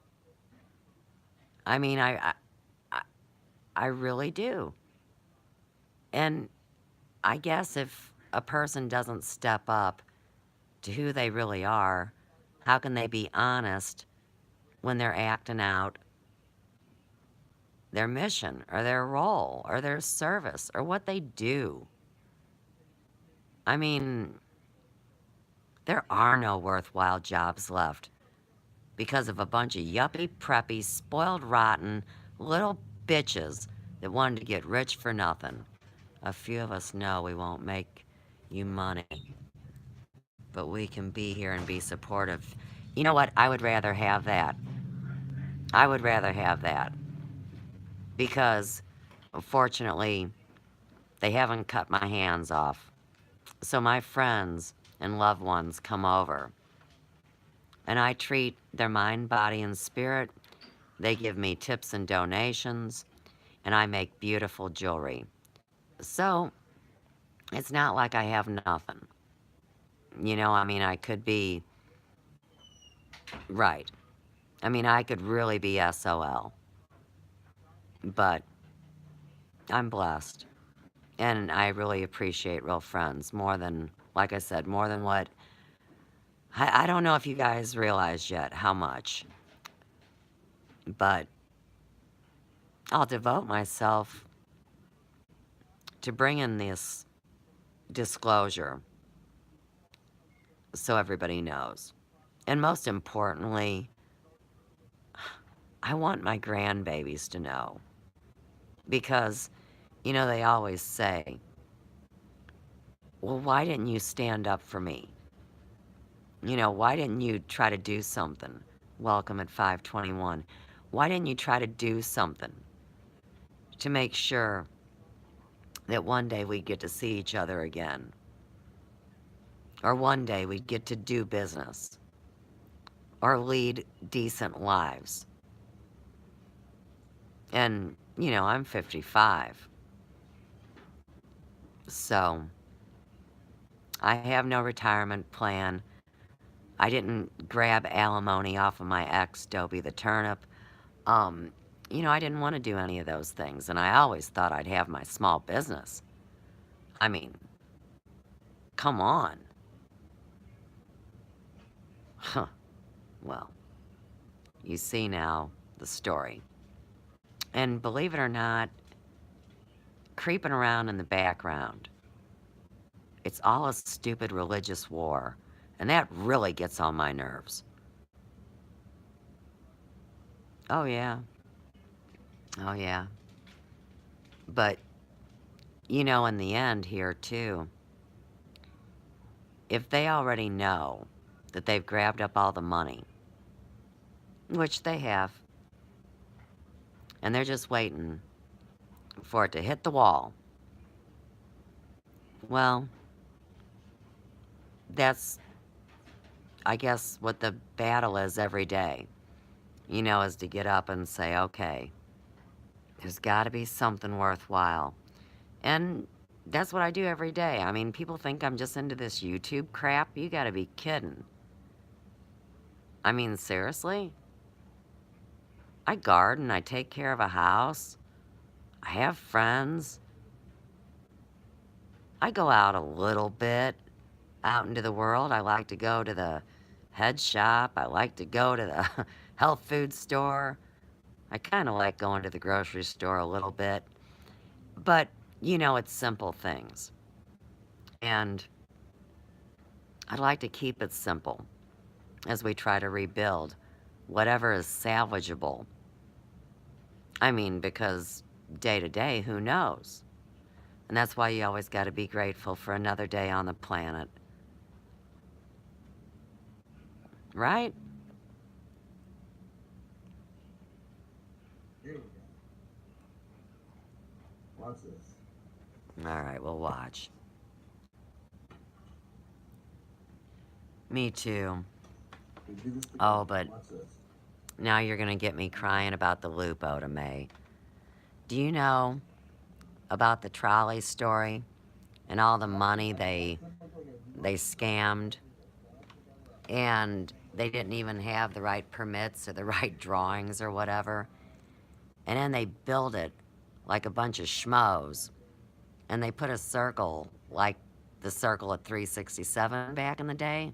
I mean, I really do. And I guess if a person doesn't step up to who they really are, how can they be honest when they're acting out their mission or their role or their service or what they do? I mean, there are no worthwhile jobs left because of a bunch of yuppie, preppy, spoiled, rotten little bitches that wanted to get rich for nothing. A few of us know we won't make you money, but we can be here and be supportive. You know what? I would rather have that. I would rather have that because, unfortunately, they haven't cut my hands off. So my friends and loved ones come over, and I treat their mind, body, and spirit. They give me tips and donations, and I make beautiful jewelry. So it's not like I have nothing. I mean, I could be right. I mean, I could really be SOL, but I'm blessed. And I really appreciate real friends more than, like I said, more than what. I don't know if you guys realize yet how much, but I'll devote myself to bringing this disclosure so everybody knows. And most importantly, I want my grandbabies to know. Because, they always say, well, why didn't you stand up for me? Why didn't you try to do something? Welcome at 521. Why didn't you try to do something to make sure that one day we'd get to see each other again? Or one day we'd get to do business or lead decent lives. And, I'm 55. So, I have no retirement plan. I didn't grab alimony off of my ex, Dobie the Turnip. I didn't want to do any of those things, and I always thought I'd have my small business. I mean, come on. Huh. Well, you see now the story. And believe it or not, creeping around in the background, it's all a stupid religious war, and that really gets on my nerves. Oh, yeah. Oh, yeah. But, in the end here, too, if they already know that they've grabbed up all the money, which they have, and they're just waiting for it to hit the wall, well, that's, I guess, what the battle is every day, is to get up and say, okay, there's got to be something worthwhile. And that's what I do every day. I mean, people think I'm just into this YouTube crap. You got to be kidding. I mean, seriously? I garden, I take care of a house, I have friends. I go out a little bit out into the world. I like to go to the head shop. I like to go to the health food store. I kind of like going to the grocery store a little bit. But, it's simple things. And I'd like to keep it simple as we try to rebuild whatever is salvageable. I mean, because day to day, who knows? And that's why you always got to be grateful for another day on the planet. Right? Here we go. Watch this. All right, we'll watch. Me too. We do this together. Oh, but Watch this. now you're going to get me crying about the Lupo to May. Do you know about the trolley story and all the money they scammed, and they didn't even have the right permits or the right drawings or whatever, and then they built it like a bunch of schmoes, and they put a circle like the circle at 367 back in the day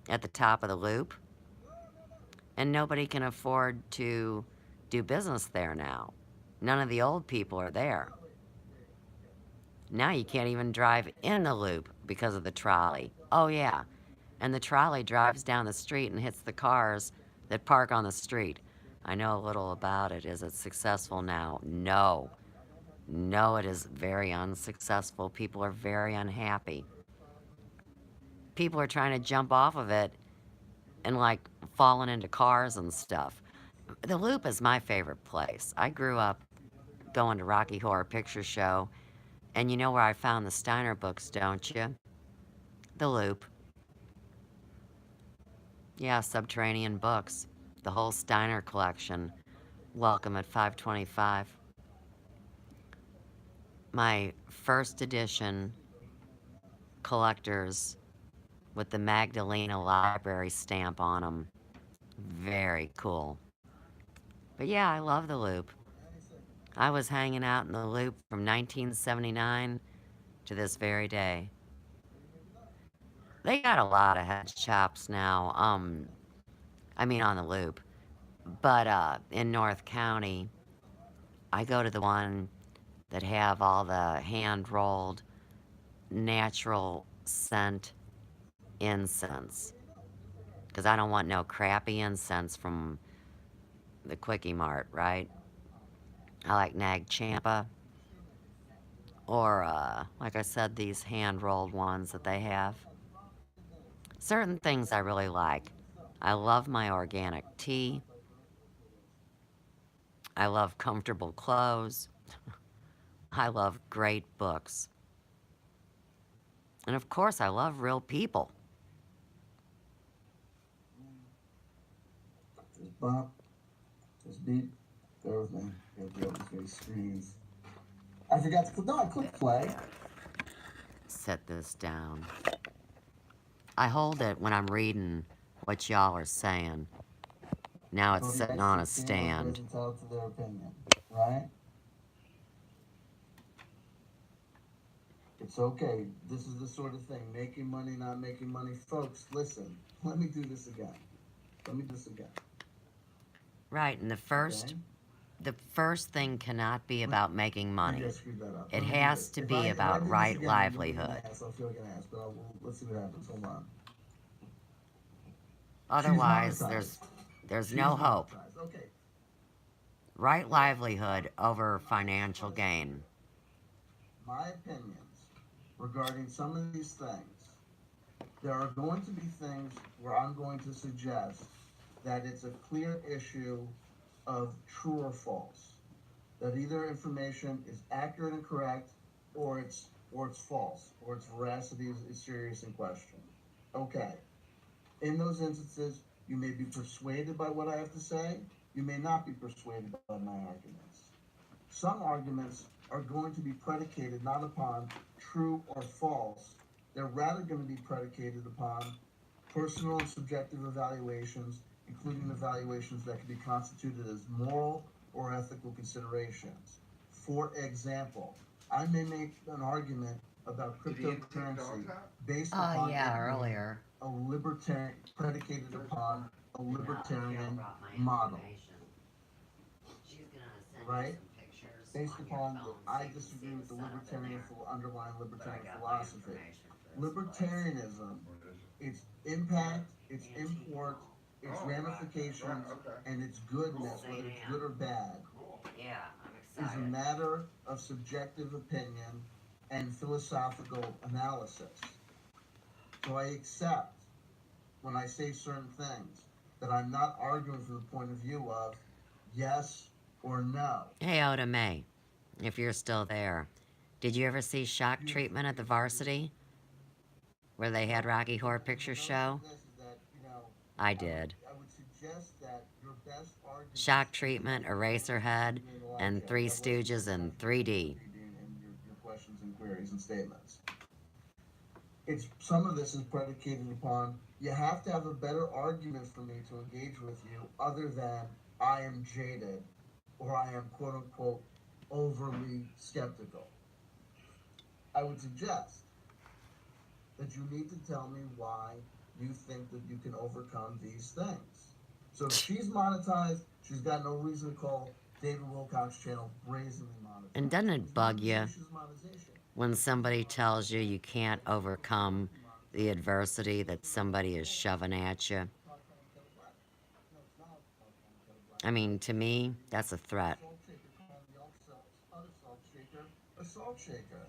at the top of the loop, and nobody can afford to do business there now. None of the old people are there. Now you can't even drive in the loop because of the trolley. Oh, yeah. And the trolley drives down the street and hits the cars that park on the street. I know a little about it. Is it successful now? No. No, it is very unsuccessful. People are very unhappy. People are trying to jump off of it and, like, falling into cars and stuff. The Loop is my favorite place. I grew up going to Rocky Horror Picture Show. And you know where I found the Steiner books, don't you? The Loop. Yeah, Subterranean Books. The whole Steiner collection. Welcome at 525. My first edition collectors with the Magdalena Library stamp on them. Very cool. But yeah, I love the Loop. I was hanging out in the Loop from 1979 to this very day. They got a lot of head shops now. I mean on the Loop. But in North County, I go to the one that have all the hand rolled natural scent incense. Because I don't want no crappy incense from the Quickie Mart, right? I like Nag Champa. Or, like I said, these hand rolled ones that they have. Certain things I really like. I love my organic tea. I love comfortable clothes. I love great books. And of course, I love real people. There's bop, there's beep. Bear with me. I gotta deal with these screens. I forgot to click. No, I clicked play. Set this down. I hold it when I'm reading what y'all are saying. Now it's sitting on a stand. Entitled to their opinion, right? It's okay. This is the sort of thing. Making money, not making money. Folks, listen. Let me do this again. Right, and Okay? the first thing cannot be about making money. Maybe I screwed that up. It Let me do has this. to If be I about do this right again, I'm gonna be an livelihood. ass. I'll feel like an ass, but let's see what happens. Hold on. Otherwise, She's monetized. there's She's no hope. monetized. Okay. Right livelihood over financial gain. My opinions regarding some of these things. There are going to be things where I'm going to suggest that it's a clear issue of true or false. That either information is accurate and correct, or it's false, or its veracity is serious in question. Okay. In those instances, you may be persuaded by what I have to say. You may not be persuaded by my arguments. Some arguments are going to be predicated not upon true or false. They're rather going to be predicated upon personal and subjective evaluations, including evaluations that can be constituted as moral or ethical considerations. For example, I may make an argument about cryptocurrency based upon Earlier. a libertarian predicated upon a libertarian model, right? Based upon I disagree with the libertarian underlying libertarian philosophy. Libertarianism, its impact, its import, its ramifications, and its goodness, whether it's good or bad, is a matter of subjective opinion and philosophical analysis. So I accept when I say certain things that I'm not arguing from the point of view of yes or no. Hey, Oda May, if you're still there, did you ever see Shock Treatment at the Varsity? Where they had Rocky Horror Picture Show? I did. I would suggest that your best argument Shock Treatment, Eraserhead, and Three Stooges in 3D. in your questions and queries and statements. It's some of this is predicated upon you have to have a better argument for me to engage with you other than I am jaded or I am quote unquote overly skeptical. I would suggest that you need to tell me why you think that you can overcome these things. So if she's monetized, she's got no reason to call David Wilcox's channel brazenly monetized. And doesn't it bug you when somebody tells you you can't overcome the adversity that somebody is shoving at you? I mean, to me, that's a threat. Assault shaker.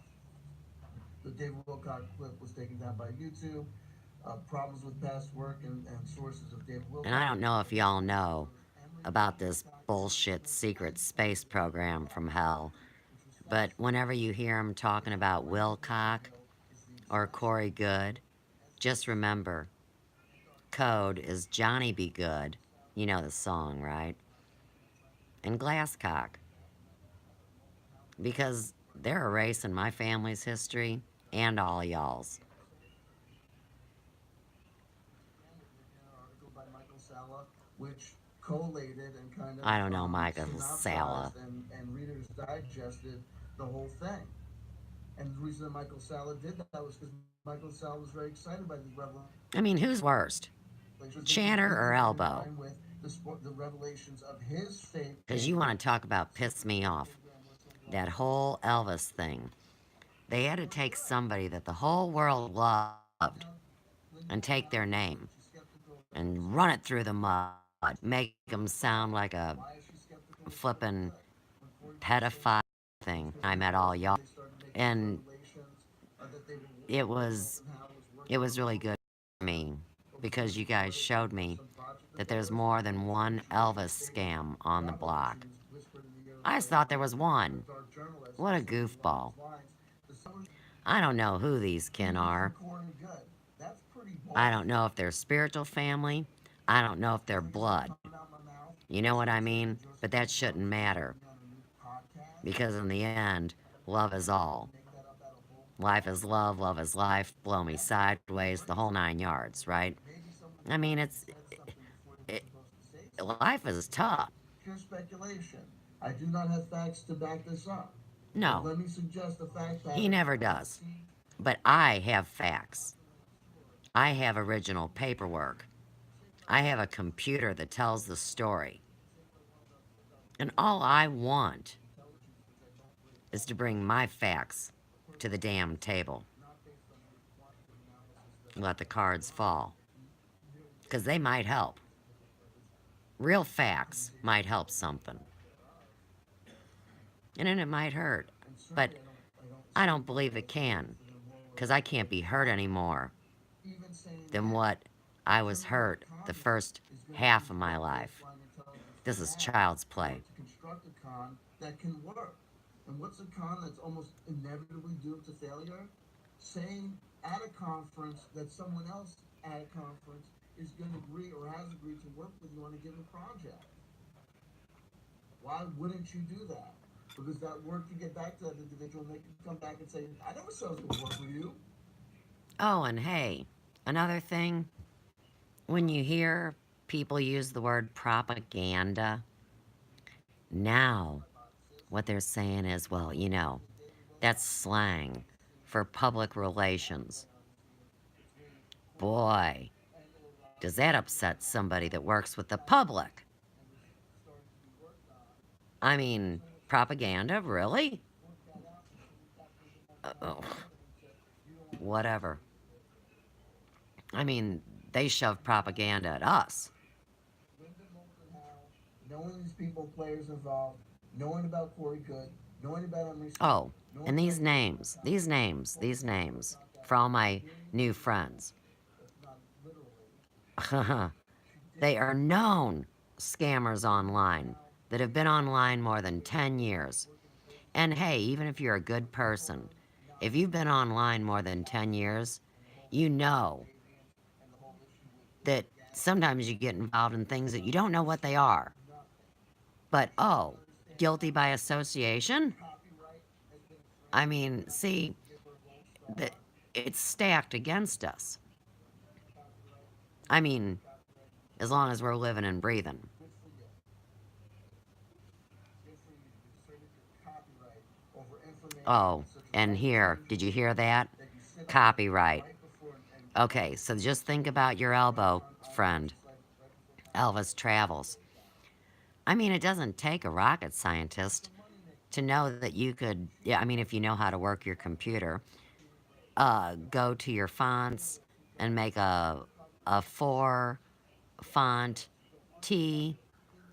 The David Wilcox clip was taken down by YouTube. Problems with past work and sources of David Wilcox. And I don't know if y'all know about this bullshit secret space program from hell, but whenever you hear him talking about Wilcox or Corey Good, just remember, code is Johnny Be Good. You know the song, right? And Glasscock. Because they're erasing my family's history and all y'all's. which collated and kind of I don't know, Michael Sala. synopsized and Reader's Digested the whole thing. And the reason that Michael Sala did that was because Michael Sala was very excited by these revelations I mean, who's worst, because they Channer completely or fit in Elbow? line with the revelations of his Because favorite you want to talk about piss me off. That whole Elvis thing. They had to take somebody that the whole world loved and take their name and run it through the mud, make them sound like a flippin' pedophile thing. I met all y'all, and it was it was really good for me because you guys showed me that there's more than one Elvis scam on the block. I just thought there was one. What a goofball. I don't know who these kin are. I don't know if they're spiritual family. I don't know if they're blood. You know what I mean? But that shouldn't matter. Because in the end, love is all. Life is love is life, blow me sideways, the whole 9 yards, right? I mean, it, life is tough. Pure speculation. I do not have facts to back this up. But No, let me suggest the fact he pattern never that does. seems But I have facts. I have original paperwork. I have a computer that tells the story. And all I want is to bring my facts to the damn table. Let the cards fall. Because they might help. Real facts might help something. And then it might hurt. But I don't believe it can. Because I can't be hurt anymore even saying than that what I was determining what hurt a con the first is going to half use of my baseline life. intelligence to This is have child's in order play. to construct a con that can work. And what's a con that's almost inevitably doomed to failure? Saying at a conference that someone else at a conference is going to agree or has agreed to work with you on a given project. Why wouldn't you do that? Because that word could get back to that individual and they could come back and say, I never said I was going to work with you. Oh, and hey, another thing, when you hear people use the word propaganda, now what they're saying is, well, that's slang for public relations. Boy, does that upset somebody that works with the public? I mean, propaganda, really? Oh, whatever. I mean, they shove propaganda at us. Knowing these people, players involved, knowing about Corey Good, knowing about Emery Smith, Oh, knowing and about these names, for all my new friends. They are known scammers online that have been online more than 10 years. And hey, even if you're a good person, if you've been online more than 10 years, you know that sometimes you get involved in things that you don't know what they are. But oh, guilty by association? I mean, see, that it's stacked against us. I mean, as long as we're living and breathing. Oh, and here, did you hear that? Copyright. Okay, so just think about your elbow, friend. Elvis Travels. I mean, it doesn't take a rocket scientist to know that you could, yeah, I mean, if you know how to work your computer, go to your fonts and make a 4 font T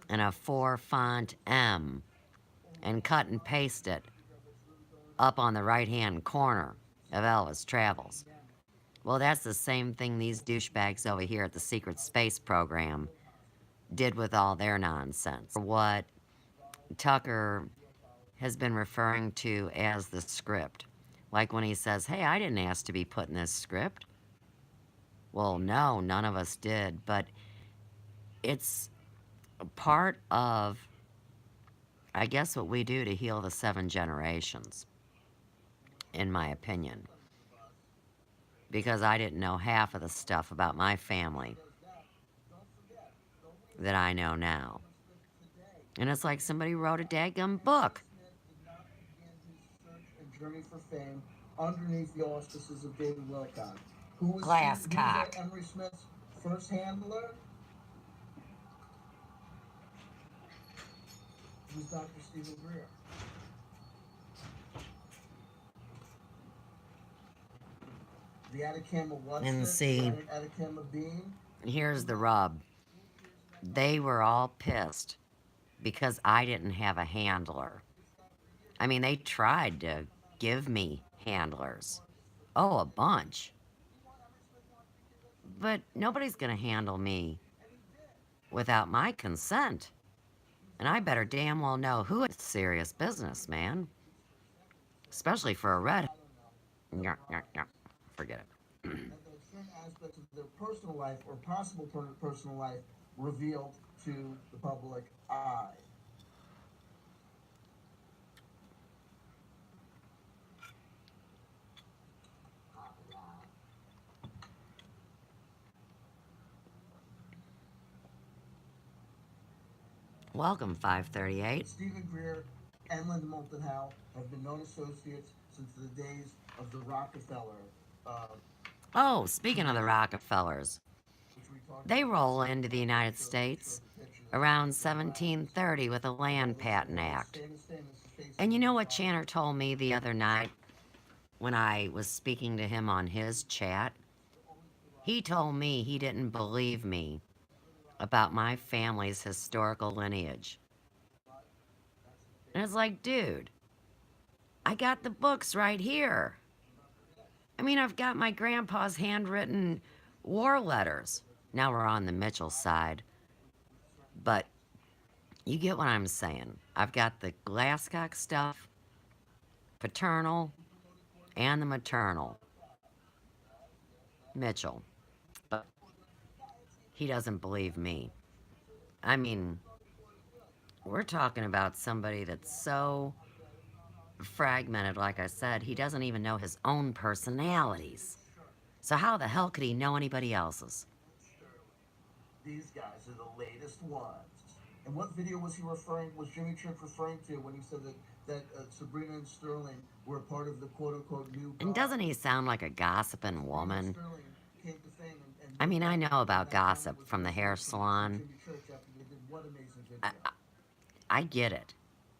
and a 4 font M and cut and paste it up on the right hand corner of Elvis Travels. Well, that's the same thing these douchebags over here at the Secret Space Program did with all their nonsense. What Tucker has been referring to as the script. Like when he says, hey, I didn't ask to be put in this script. Well, no, none of us did, but it's part of, I guess, what we do to heal the 7 generations, in my opinion. Because I didn't know half of the stuff about my family. that I know now. And it's like somebody wrote a daggum book. Smith did not begin his search and journey for fame underneath the auspices of David Wilcock. Glass Who was cock. Emery Smith's first handler? It was Dr. Stephen Greer. The Atacama And What's see, It? Atacama Bean. here's the rub. They were all pissed because I didn't have a handler. I mean, they tried to give me handlers. Oh, a bunch. But nobody's going to handle me without my consent. And I better damn well know who is serious business, man. Especially for a red. Forget it. And that certain aspects of their personal life or possible personal life revealed to the public eye. Welcome, 538. Stephen Greer and Linda Moulton Howe have been known associates since the days of the Rockefeller. Uh, Oh, speaking of the Rockefellers, which we talked they about roll into the United show States the picture around 1730 with the Land Patent Act. And you know what Channer told me the other night when I was speaking to him on his chat? He told me he didn't believe me about my family's historical lineage. And it's like, dude, I got the books right here. I mean, I've got my grandpa's handwritten war letters. Now we're on the Mitchell side. But you get what I'm saying. I've got the Glasscock stuff, paternal, and the maternal. Mitchell. But he doesn't believe me. I mean, we're talking about somebody that's so fragmented, like I said, he doesn't even know his own personalities. So how the hell could he know anybody else's? These guys are the latest ones. And what video was Jimmy Trick referring to when he said that Sabrina and Sterling were part of the quote-unquote new And guard? doesn't he sound like a gossiping woman? Sterling came to fame and I mean, I know about that time gossip was from the listening hair to salon. Jimmy Church after they did what amazing video. I get it.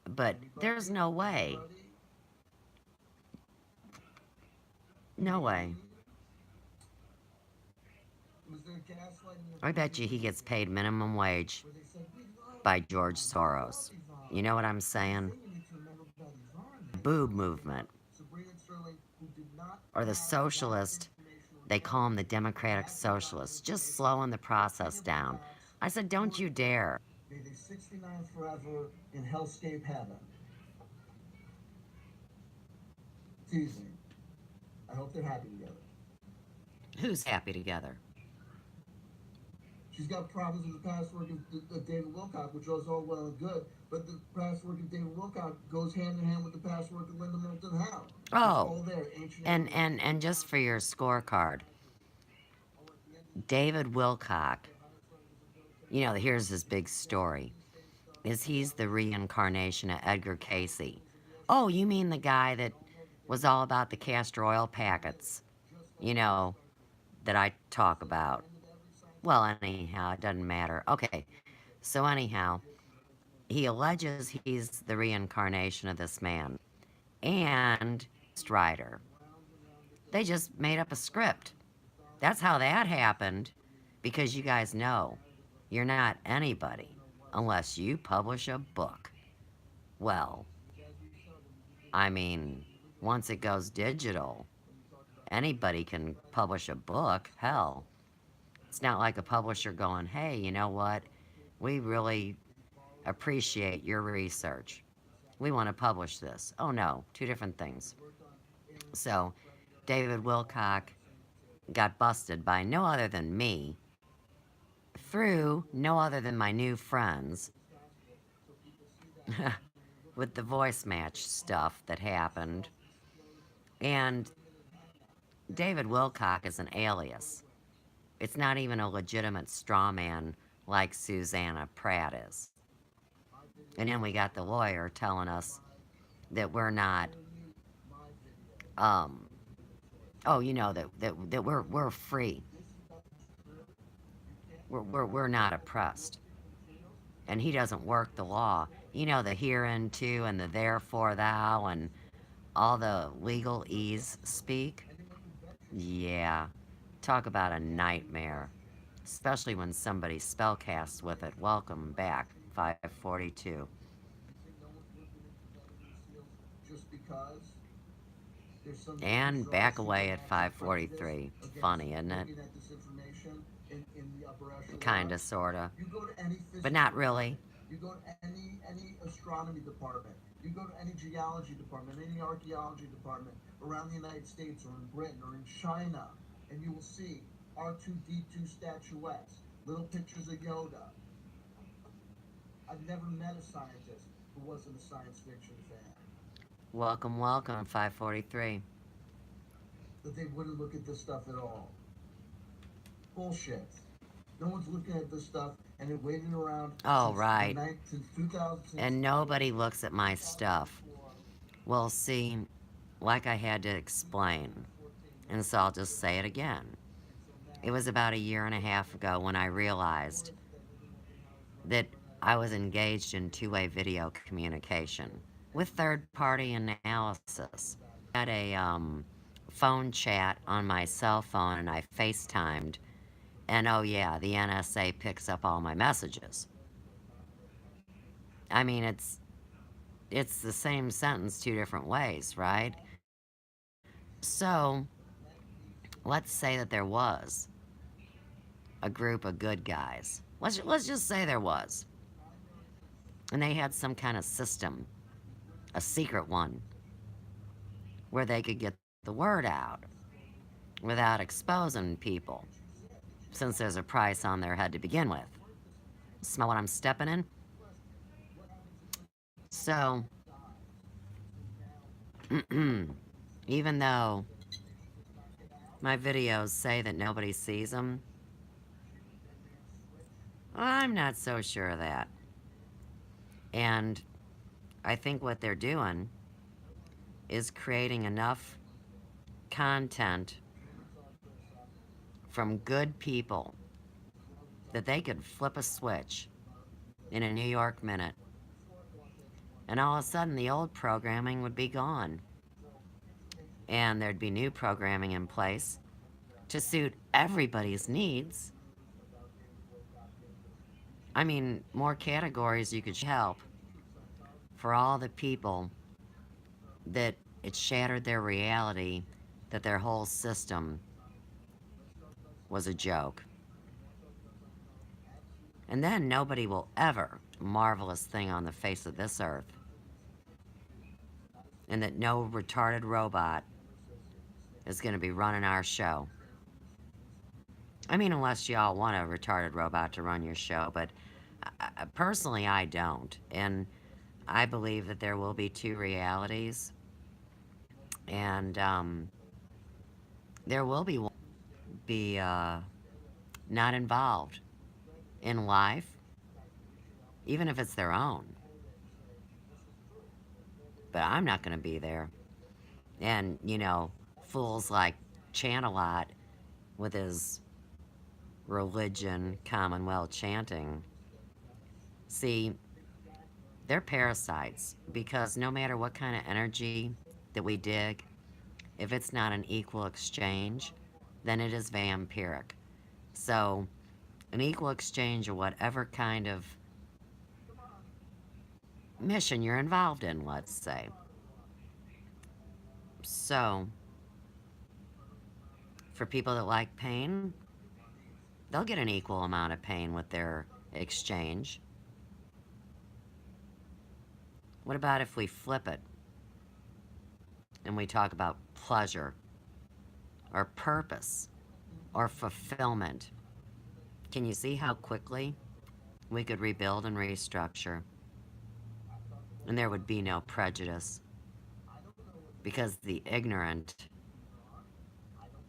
But there's no way. No way. Was there gaslighting of I bet you he gets paid minimum wage where they said, "We love by George Soros. Yvonne." You know what I'm saying? The thing you need to remember about Yvonne The is boob movement, Sabrina and Sterling, who did not or the have socialist, information or they call them the democratic socialists, just slowing the process down. I said, don't you dare. May they 69 forever in hellscape heaven. Teasing. I hope they're happy together. Who's happy together? She's got problems with the past work of David Wilcock, which is all well and good, but the past work of David Wilcock goes hand in hand with the past work of Linda Moulton Howe. It's all there, ancient And just for your scorecard, David Wilcock, you know, here's his big story, is he's the reincarnation of Edgar Casey. Oh, you mean the guy that was all about the castor oil packets, you know, that I talk about. Well, anyhow, it doesn't matter. Okay, so anyhow, he alleges he's the reincarnation of this man. And writer. They just made up a script. That's how that happened, because you guys know you're not anybody unless you publish a book. Well, I mean, once it goes digital, anybody can publish a book. Hell, it's not like a publisher going, hey, you know what? We really appreciate your research. We want to publish this. Oh no, two different things. So, David Wilcock got busted by no other than me, through no other than my new friends, with the voice match stuff that happened. And David Wilcock is an alias. It's not even a legitimate straw man like Susanna Pratt is. And then we got the lawyer telling us that we're not, um, oh, that we're free. We're not oppressed. And he doesn't work the law. The hereunto and the therefore thou and all the legalese speak. Yeah. Talk about a nightmare. Especially when somebody spellcasts with it. Welcome back, 542. Just because there's some And back bureaucracy away that at actually prevent this 543. against Funny, isn't it? looking at this information in the upper Kinda, echelons. sorta. You go to any But physics not really. department, you go to any astronomy department, you go to any geology department, any archaeology department around the United States or in Britain or in China, and you will see R2D2 statuettes, little pictures of Yoda. I've never met a scientist who wasn't a science fiction fan. Welcome, welcome, 543. That they wouldn't look at this stuff at all. Bullshit. No one's looking at this stuff, and it waited around Oh, since right. since 2000. And nobody looks at my stuff. Well, see, like I had to explain, and so I'll just say it again. It was about a year and a half ago when I realized that I was engaged in two-way video communication with third-party analysis. I had a phone chat on my cell phone and I FaceTimed, and oh yeah, the NSA picks up all my messages. I mean, it's the same sentence two different ways, right? So, let's say that there was a group of good guys. Let's just say there was. And they had some kind of system, a secret one, where they could get the word out without exposing people, since there's a price on their head to begin with. Smell what I'm stepping in? So, even though my videos say that nobody sees them, I'm not so sure of that. And I think what they're doing is creating enough content from good people that they could flip a switch in a New York minute. And all of a sudden, the old programming would be gone. And there'd be new programming in place to suit everybody's needs. I mean, more categories you could help for all the people that it shattered their reality, that their whole system was a joke. And then nobody will ever, marvelous thing on the face of this earth, and that no retarded robot is going to be running our show. I mean, unless y'all want a retarded robot to run your show, but personally, I don't. And I believe that there will be two realities, and there will be one be not involved in life, even if it's their own. But I'm not going to be there. And, fools like Chant-a-Lot with his religion, Commonwealth chanting. See, they're parasites because no matter what kind of energy that we dig, if it's not an equal exchange, then it is vampiric. So, an equal exchange of whatever kind of mission you're involved in, let's say. So, for people that like pain, they'll get an equal amount of pain with their exchange. What about if we flip it and we talk about pleasure or purpose or fulfillment? Can you see how quickly we could rebuild and restructure? And there would be no prejudice because the ignorant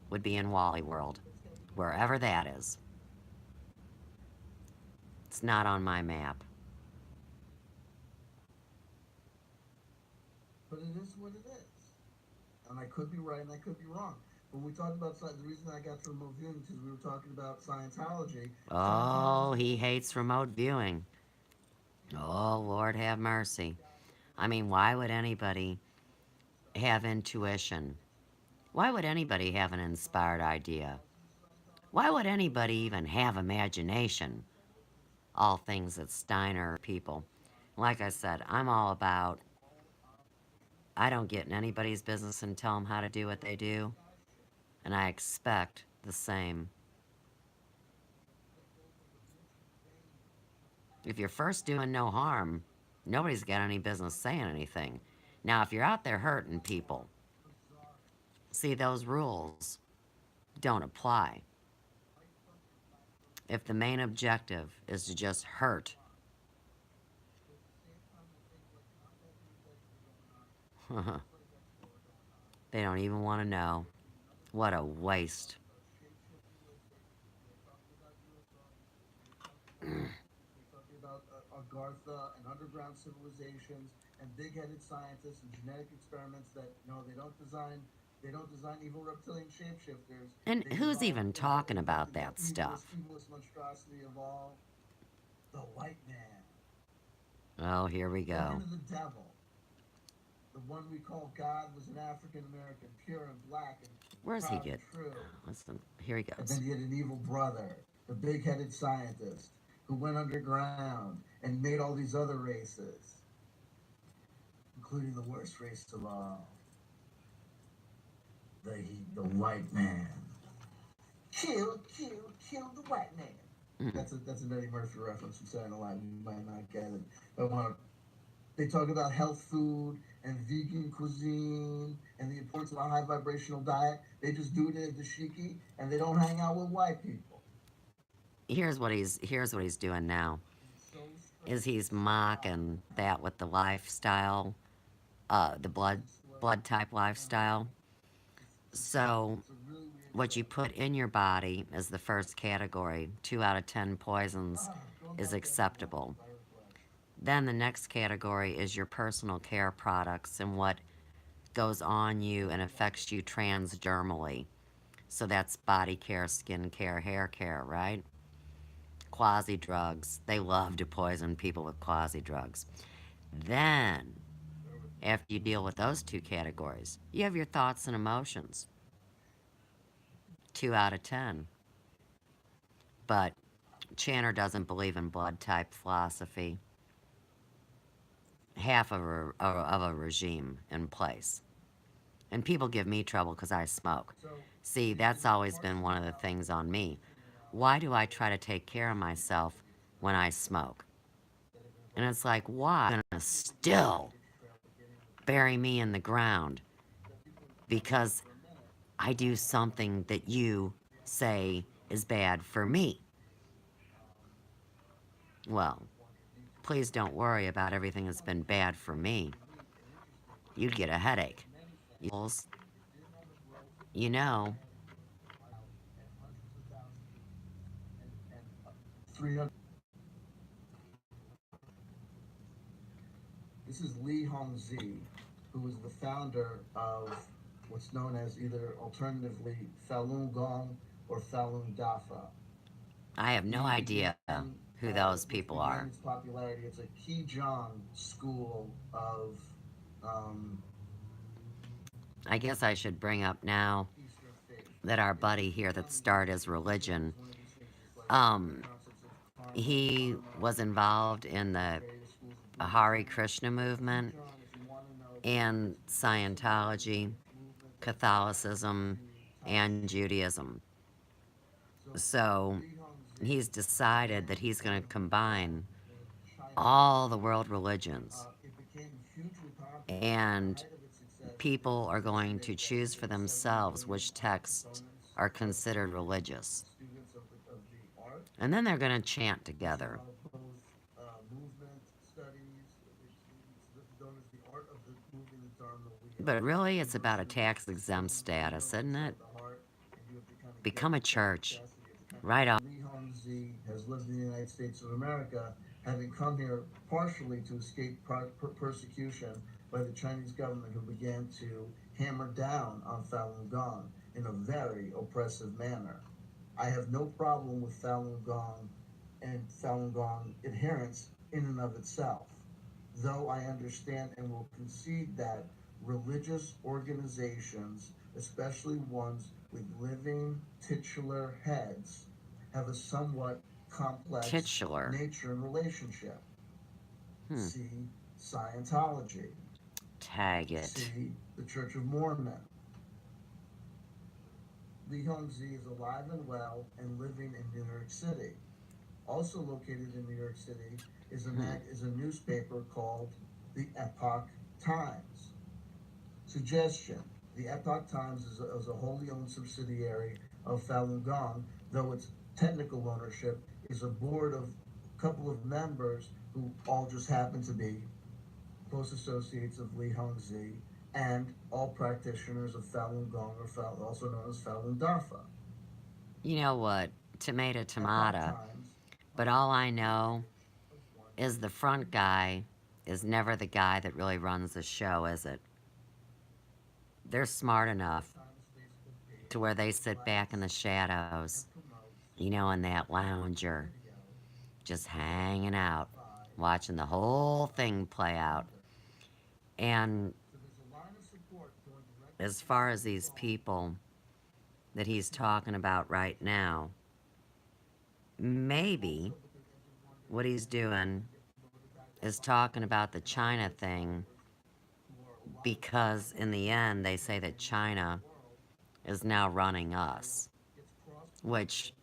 would be in Wally World, wherever that is. It's not on my map. But it is what it is. And I could be right and I could be wrong. When we talked about the reason I got to remote viewing is we were talking about Scientology. Oh, he hates remote viewing. Oh, Lord have mercy. I mean, why would anybody have intuition? Why would anybody have an inspired idea? Why would anybody even have imagination? All things that Steiner people. Like I said, I'm all about, I don't get in anybody's business and tell them how to do what they do, and I expect the same. If you're first doing no harm, nobody's got any business saying anything. Now, if you're out there hurting people, see, those rules don't apply. If the main objective is to just hurt, they don't even want to know. What a waste. We're talking about Agartha and underground civilizations and big-headed scientists and genetic experiments that no, they don't design evil reptilian shapeshifters. And They who's design even they talking invent about that the stuff? evilest monstrosity of all, the white man, Oh, here we go. even the devil. The one we call God was an African American, pure and black and Where's he proud and get? true. Listen, here he And goes. then he had an evil brother, the big-headed scientist, who went underground and made all these other races, including the worst race of all, the white man. Kill the white man. Mm. That's an Eddie Murphy reference from Saturday Night Live. You might not get it. But they talk about health food and vegan cuisine and the importance of a high vibrational diet. They just do it in a dashiki and they don't hang out with white people. Here's what he's doing now. It's so Is stressful. he's mocking that with the lifestyle, the blood type lifestyle. So It's a really weird what you show. put in your body is the first category. 2 out of 10 poisons Going is back to Edward acceptable. Fire Flash. Then the next category is your personal care products and what goes on you and affects you transdermally. So that's body care, skin care, hair care, right? Quasi drugs. They love to poison people with quasi drugs. Then, after you deal with those two categories, you have your thoughts and emotions. 2 out of 10. But Channer doesn't believe in blood type philosophy. Half of a regime in place. And people give me trouble because I smoke. So See, these that's are always parts been of the one of the house things on me. figuring out Why do I try to take care of myself when I smoke? that have been And involved it's like, why? You're gonna still bury me in the ground that people wonder because for a minute. I do something that you say is bad for me. Well, please don't worry about everything that's been bad for me. You'd get a headache. You know, 300. This is Li Hongzhi, who was the founder of what's known as either alternatively Falun Gong or Falun Dafa. I have no idea who those Which people began are. its popularity. It's a Qigong school of um, I guess I should bring up now Eastern faith. that our buddy here that started his religion, One of these things is like um, concepts of karma, he was involved in the various schools of Buddhism. Hare Krishna movement Qigong, if you want to know, and Scientology, movement that Catholicism, and Judaism. So Li Hongzhi he's decided that he's going to combine China. all the world religions, It became hugely popular. and At the height of its success, people are it was going to estimated that choose for there were 70 themselves million which texts components are considered religious. students of the art. And then they're going to chant There's a together. lot of both movement studies. It's known as the art of the moving the Dharma wheel. But really, it's about a tax exempt status, isn't it? The heart, and you have to kind of Become get a that church capacity. It's kind right off. of Li Hongzhi Z has lived in the United States of America, having come here partially to escape persecution by the Chinese government, who began to hammer down on Falun Gong in a very oppressive manner. I have no problem with Falun Gong and Falun Gong adherence in and of itself, though I understand and will concede that religious organizations, especially ones with living titular heads, have a somewhat complex Titular. nature and relationship. Hmm. See Scientology. Tag it. See the Church of Mormon. Li Hongzhi is alive and well and living in New York City. Also located in New York City is a newspaper called the Epoch Times. Suggestion: the Epoch Times is a wholly owned subsidiary of Falun Gong, though its technical ownership is a board of a couple of members who all just happen to be close associates of Li Hongzhi, and all practitioners of Falun Gong, or also known as Falun Dafa. You know what? Tomato, Epoch tomato. Times, But all I know is the front guy is never the guy that really runs the show, is it? They're smart enough to where they sit back in the shadows, you know, in that lounger, just hanging out, watching the whole thing play out. And as far as these people that he's talking about right now, maybe what he's doing is talking about the China thing, because in the end they say that China is now running us, which,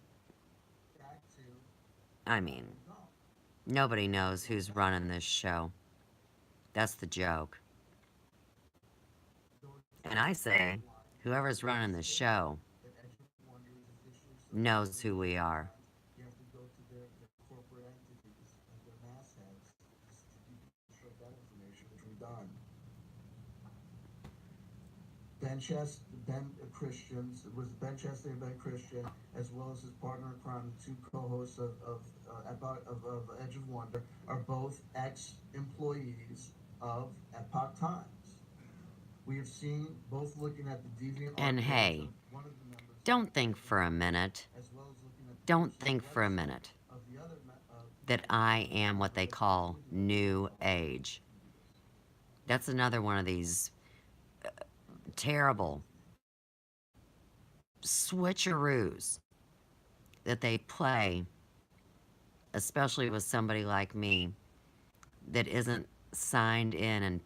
I mean, nobody knows who's running this show. That's the joke. And I say, whoever's running the show knows who we are. You have to go to their corporate entities and their mastheads to deconstruct that information, which we've done. Christians, it was Ben Chesney and Ben Christian, as well as his partner in crime, the two co-hosts of Edge of Wonder, are both ex-employees of Epoch Times. We have seen both looking at the deviant And hey, of one of the members, don't think for a minute, as well as looking at the don't think for a minute of the other that I am what they call New Age. That's another one of these terrible switcheroos that they play, especially with somebody like me that isn't signed in and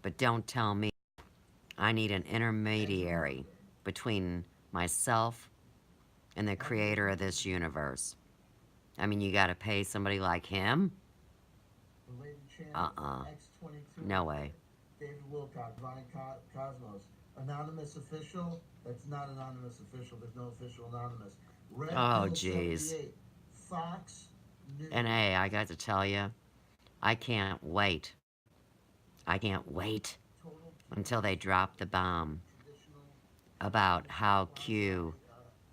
but don't tell me I need an intermediary between myself and the creator of this universe. I mean, you gotta pay somebody like him? No way. David Wilcock, Ryan Cosmos. Anonymous official? That's not anonymous official. There's no official anonymous. Red Oh, Pill jeez. 78, Fox News. And hey, I got to tell you, I can't wait. I can't wait until they drop the bomb about how Q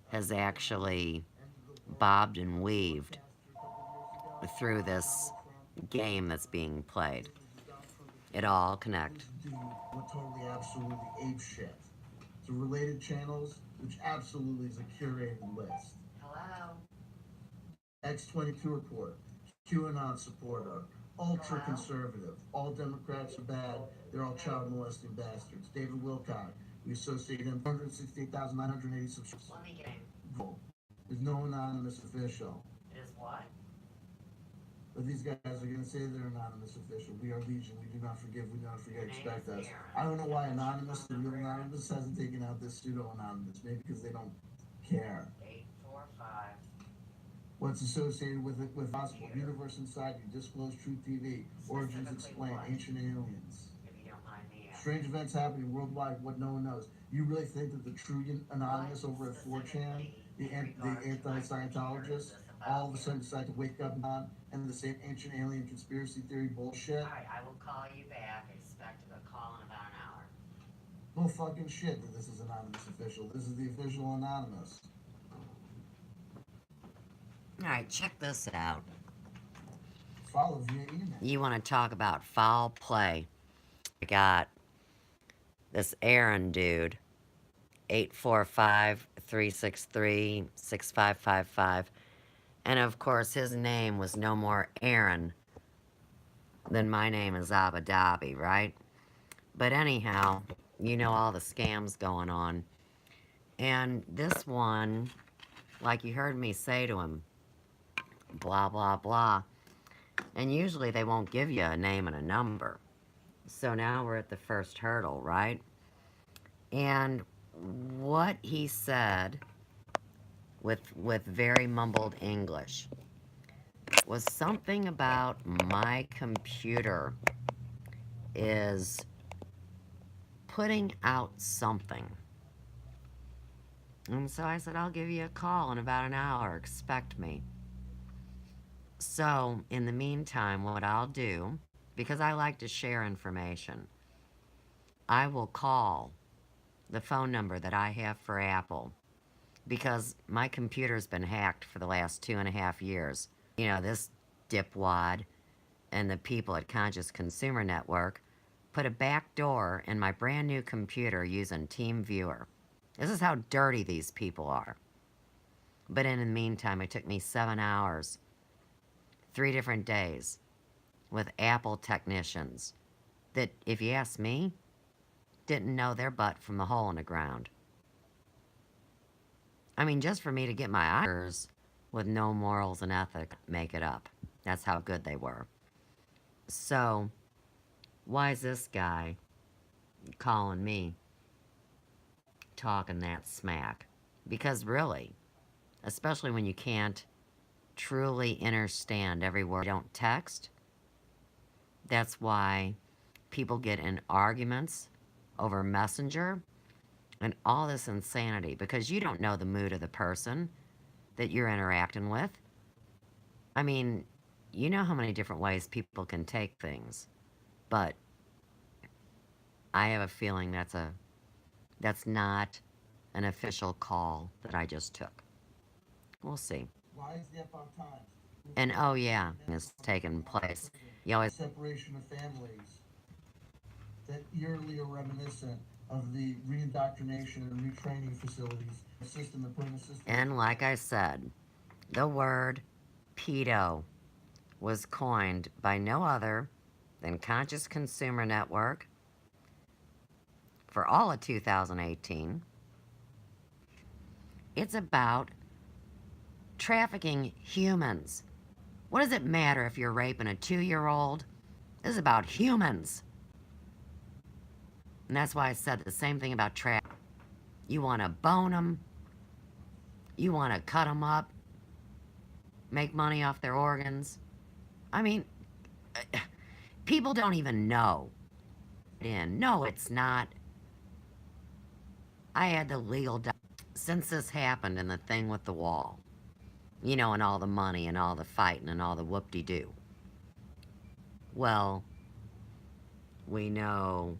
has actually bobbed and weaved through this game that's being played. It all connects. We're totally, absolutely ape shit. To related channels, which absolutely is a curated list. Hello? X22 report, QAnon supporter, ultra conservative, all Democrats are bad, they're all child molesting bastards. David Wilcock, we associate him 168,980 subscribers. Let me get in. There's no anonymous official. It is what? But these guys are going to say they're anonymous official. We are Legion. We do not forgive. We do not forget. Expect us. I don't know why Anonymous, the real Anonymous, hasn't taken out this pseudo Anonymous. Maybe because they don't care. 845. What's associated with it, with gospel, universe inside you, disclose truth TV, origins explained, ancient aliens. If you don't mind me asking. Strange events happening worldwide, what no one knows. You really think that the true Anonymous over at 4chan, the anti-Scientologists, all of a sudden decide to wake up and the same ancient alien conspiracy theory bullshit? Alright, I will call you back. Expect a call in about an hour. Well, fucking shit that this is anonymous official. This is the official anonymous. Alright, check this out. Follow via email. You want to talk about foul play? I got this Aaron dude, 845-363-6555. And of course, his name was no more Aaron than my name is Abu Dhabi, right? But anyhow, you know all the scams going on. And this one, like you heard me say to him, blah, blah, blah. And usually they won't give you a name and a number. So now we're at the first hurdle, right? And what he said with very mumbled English was something about my computer is putting out something. And so I said, I'll give you a call in about an hour. Expect me. So, in the meantime, what I'll do, because I like to share information, I will call the phone number that I have for Apple, because my computer's been hacked for the last 2.5 years. You know, this dipwad and the people at Conscious Consumer Network put a back door in my brand new computer using TeamViewer. This is how dirty these people are. But in the meantime, it took me 7 hours, 3 different days, with Apple technicians that, if you ask me, didn't know their butt from the hole in the ground. I mean, just for me to get my eyes with no morals and ethics, make it up. That's how good they were. So, why is this guy calling me, talking that smack? Because really, especially when you can't truly understand every word, you don't text. That's why people get in arguments over Messenger and all this insanity, because you don't know the mood of the person that you're interacting with. I mean, you know how many different ways people can take things, but I have a feeling that's not an official call that I just took. We'll see. Why is the Epoch Times? And oh yeah, it's taking place. You always Separation of families that eerily are reminiscent of the reindoctrination and retraining facilities, a system that put in a system. And like I said, the word pedo was coined by no other than Conscious Consumer Network for all of 2018. It's about trafficking humans. What does it matter if you're raping a 2-year-old? This is about humans. And that's why I said the same thing about trafficking. You want to bone them. You want to cut them up. Make money off their organs. I mean, people don't even know. No, it's not. I had the legal since this happened and the thing with the wall. You know, and all the money and all the fighting and all the whoop-de-doo. Well, we know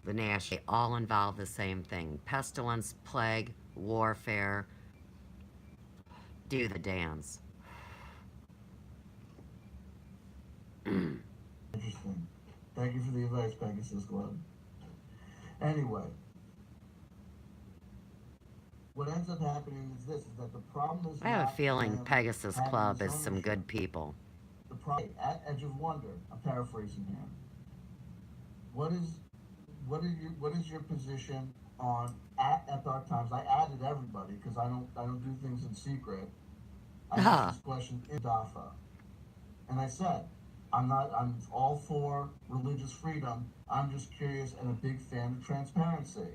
the national, they all involve the same thing. Pestilence, plague, warfare. Do the dance. Interesting. Thank you for the advice, Pegasus Club. Anyway, what ends up happening is this: is that the problem is. I have a not feeling them Pegasus having Club this is some ownership. good people. The problem at Edge of Wonder. I'm paraphrasing here. What is your position on at Epoch Times? I added everybody because I don't do things in secret. I asked this question in DAFA, and I said, I'm all for religious freedom. I'm just curious and a big fan of transparency.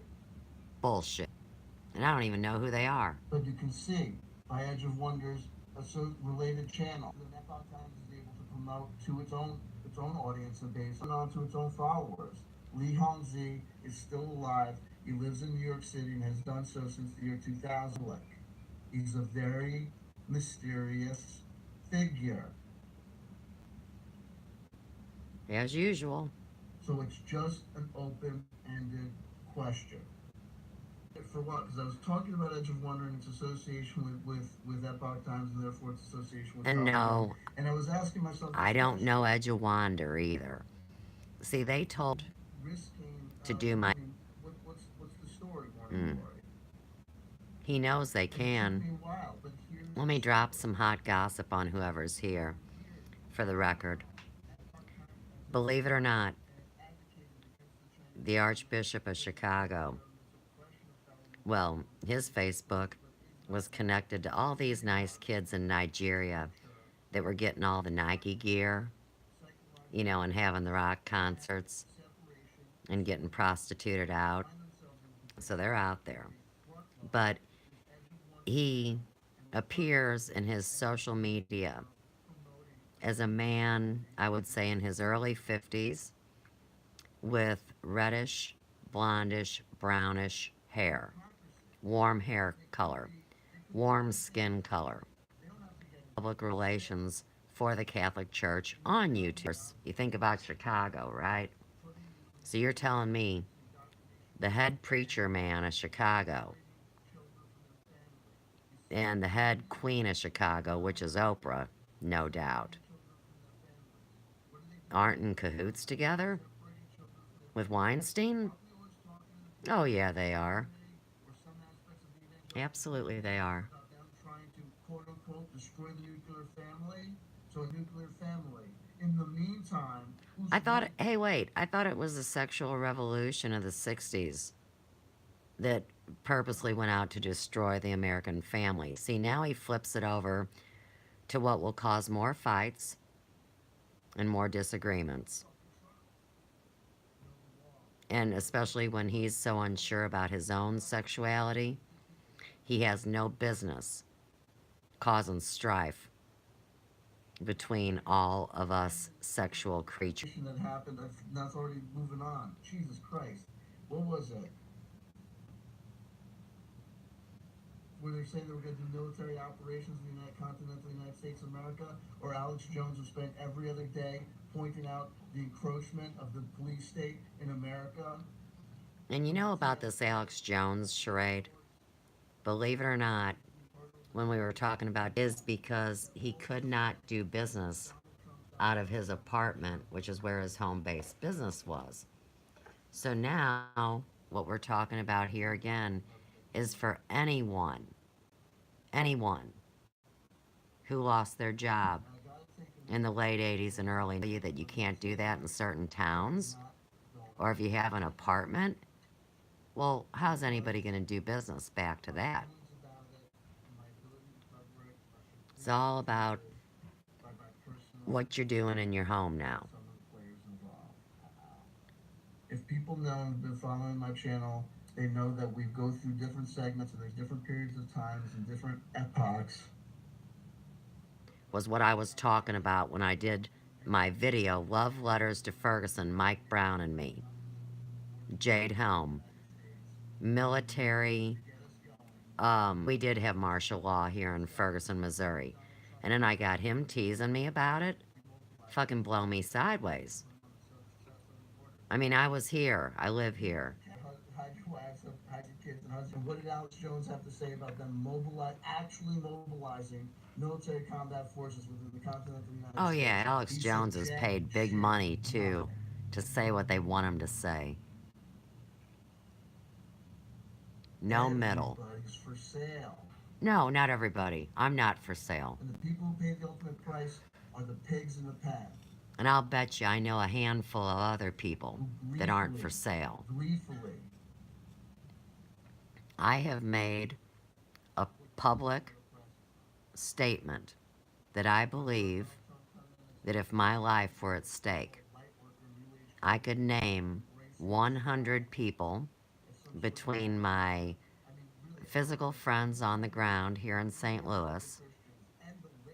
Bullshit. And I don't even know who they are. But you can see by Edge of Wonders a related channel. The Epoch Times is able to promote to its own audience and base and on to its own followers. Lee Hongzi is still alive. He lives in New York City and has done so since the year 2000. He's a very mysterious figure. As usual. So it's just an open-ended question. For what? Because I was talking about Edge of Wonder and its association with Epoch Times and therefore its association with And Telecom. no, And I was asking myself this I don't question. know Edge of Wander either. See, they told Risking, to do my. what's the story, Morning Mm, Glory? he knows they And it took can. me a while, but here's Let the me drop story. some hot gossip on whoever's here. For the record, believe it or not, the Archbishop of Chicago, well, his Facebook was connected to all these nice kids in Nigeria that were getting all the Nike gear, you know, and having the rock concerts and getting prostituted out. So they're out there. But he appears in his social media as a man, I would say in his early 50s, with reddish, blondish, brownish hair, warm hair color, warm skin color. Public relations for the Catholic Church on YouTube. You think about Chicago, right? So you're telling me the head preacher man of Chicago and the head queen of Chicago, which is Oprah, no doubt, aren't in cahoots together with Weinstein? Oh, yeah, they are. Absolutely, they are. Trying to quote unquote destroy the nuclear family. So a nuclear family. In the meantime, I thought, hey, wait, I thought it was the sexual revolution of the 60s that purposely went out to destroy the American family. See, now he flips it over to what will cause more fights and more disagreements. And especially when he's so unsure about his own sexuality, he has no business causing strife between all of us sexual creatures. that happened, that's already moving on. Jesus Christ. What was it? Where they're saying they were going to do military operations in the continental United States of America, or Alex Jones was spent every other day pointing out the encroachment of the police state in America. And you know about this Alex Jones charade? Believe it or not, when we were talking about is because he could not do business out of his apartment, which is where his home-based business was. So now, what we're talking about here again is for anyone who lost their job in the late 80s and early 90s that you can't do that in certain towns, or if you have an apartment, well, how's anybody going to do business back to that? It's all about what you're doing in your home now. If people know and have been following my channel, they know that we go through different segments and there's different periods of times and different epochs. Was what I was talking about when I did my video, Love Letters to Ferguson, Mike Brown and Me. Jade Helm. Military. We did have martial law here in Ferguson, Missouri. And then I got him teasing me about it. Fucking blow me sideways. I mean, I was here. I live here. Hide your wives, hide your kids and husbands. What did Alex Jones have to say about them actually mobilizing military combat forces within the continental United States? Oh yeah, Alex Jones is paid big money too to say what they want him to say. No middle. Everybody's for sale. No, not everybody. I'm not for sale. And the people who pay the ultimate price are the pigs in the pen. And I'll bet you I know a handful of other people that aren't for sale. Gleefully. I have made a public statement that I believe that if my life were at stake, I could name 100 people between my physical friends on the ground here in St. Louis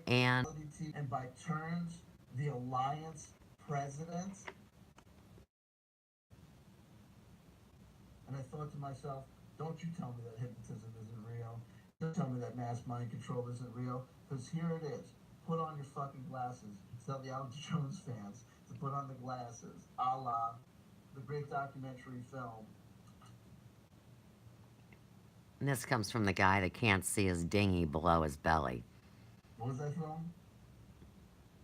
and by turns, the alliance president. And I thought to myself, don't you tell me that hypnotism isn't real. Don't tell me that mass mind control isn't real. Because here it is. Put on your fucking glasses. Tell the Alex Jones fans to put on the glasses. A la the great documentary film And this comes from the guy that can't see his dinghy below his belly. What was that film?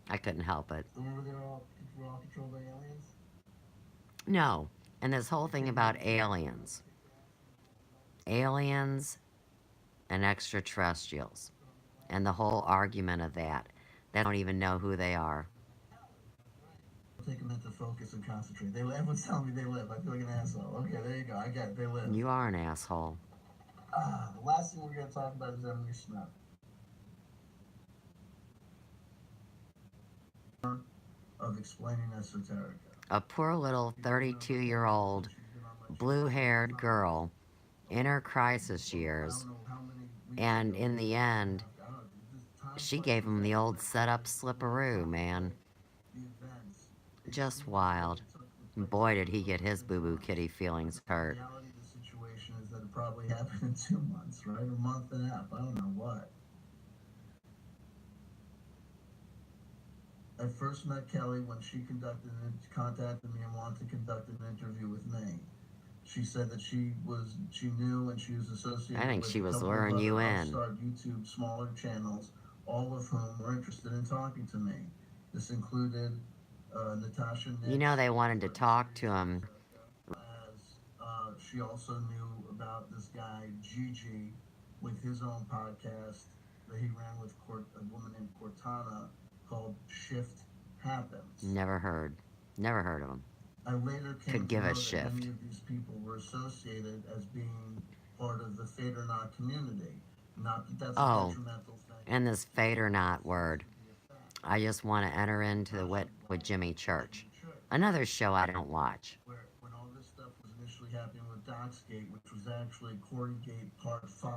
I couldn't help it. The one where we're all controlled by aliens? No. And this whole thing about aliens. Aliens and extraterrestrials. And the whole argument of that. They don't even know who they are. Take a minute to focus and concentrate. Everyone's telling me they live. I feel like an asshole. Okay, there you go. I get it. They live. You are an asshole. The last thing we're going to talk about is Emily Smith. Of explaining esoterica. A poor little 32-year-old, blue-haired girl in her crisis years. And in the end, she gave him the old set-up slipperoo, man. Just wild. Boy, did he get his boo-boo kitty feelings hurt. The reality of the situation is that it probably happened in 2 months, right? A month and a half. I don't know what. I first met Kelly when she contacted me and wanted to conduct an interview with me. She said that she knew and she was associated I think with she was a couple luring of you other in. upstart YouTube smaller channels, all of whom were interested in talking to me. This included Natasha Nix. You know they wanted to talk to him. She also knew about this guy, Gigi, with his own podcast that he ran with a woman named Cortana called Shift Happens. Never heard of him. I later came Could give to a know that shift. many of these people were associated as being part of the Fate or Not community. Not that that's a detrimental thing. And this fate or not word. I just want to enter into the wit with Jimmy Church. Another show I don't watch. When all this stuff was initially happening with Doxgate, which was actually Corrygate Part 5.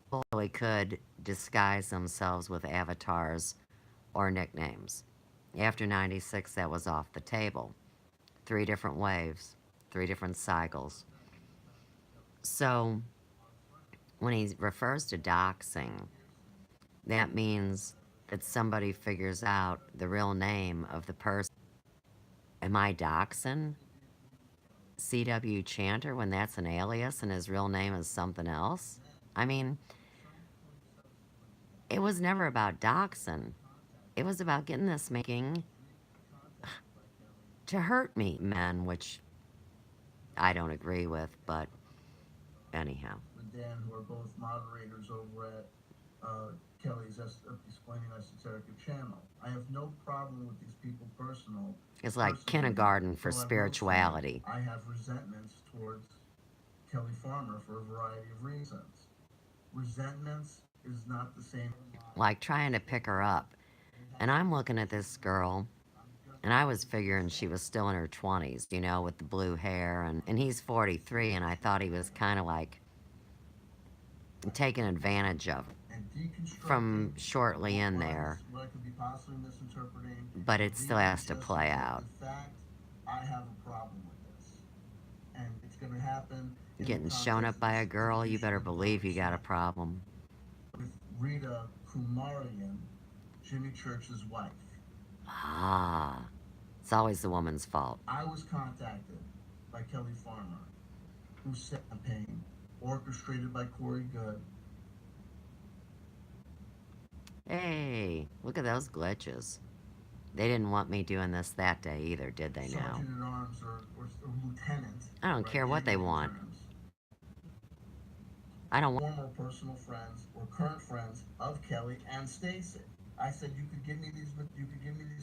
People really could disguise themselves with avatars or nicknames. After 96, that was off the table. 3 different waves, 3 different cycles. So, when he refers to doxing, that means that somebody figures out the real name of the person. Am I doxing C.W. Chanter when that's an alias and his real name is something else? I mean, it was never about doxing. It was about getting this making to hurt me, men, which I don't agree with, but anyhow. With Dan, who are both moderators over at Kelly's Explaining Esoterica channel. I have no problem with these people personally. It's like kindergarten for spirituality. I have resentments towards Kelly Farmer for a variety of reasons. Resentments is not the same. Like trying to pick her up. And I'm looking at this girl, and I was figuring she was still in her 20s, you know, with the blue hair, and he's 43, and I thought he was kind of like taking advantage of her from shortly in there. But it still has to play out. I have a problem with this, and it's going to happen. Getting shown up by a girl, you better believe you got a problem. With Rita Kumarian, Jimmy Church's wife. Ah, it's always the woman's fault. I was contacted by Kelly Farmer, who set a campaign orchestrated by Corey Good. Hey, look at those glitches. They didn't want me doing this that day either, did they now? Sergeant at Arms or lieutenant. I don't care what they want. I don't want former personal friends or current friends of Kelly and Stacy. I said you could give me these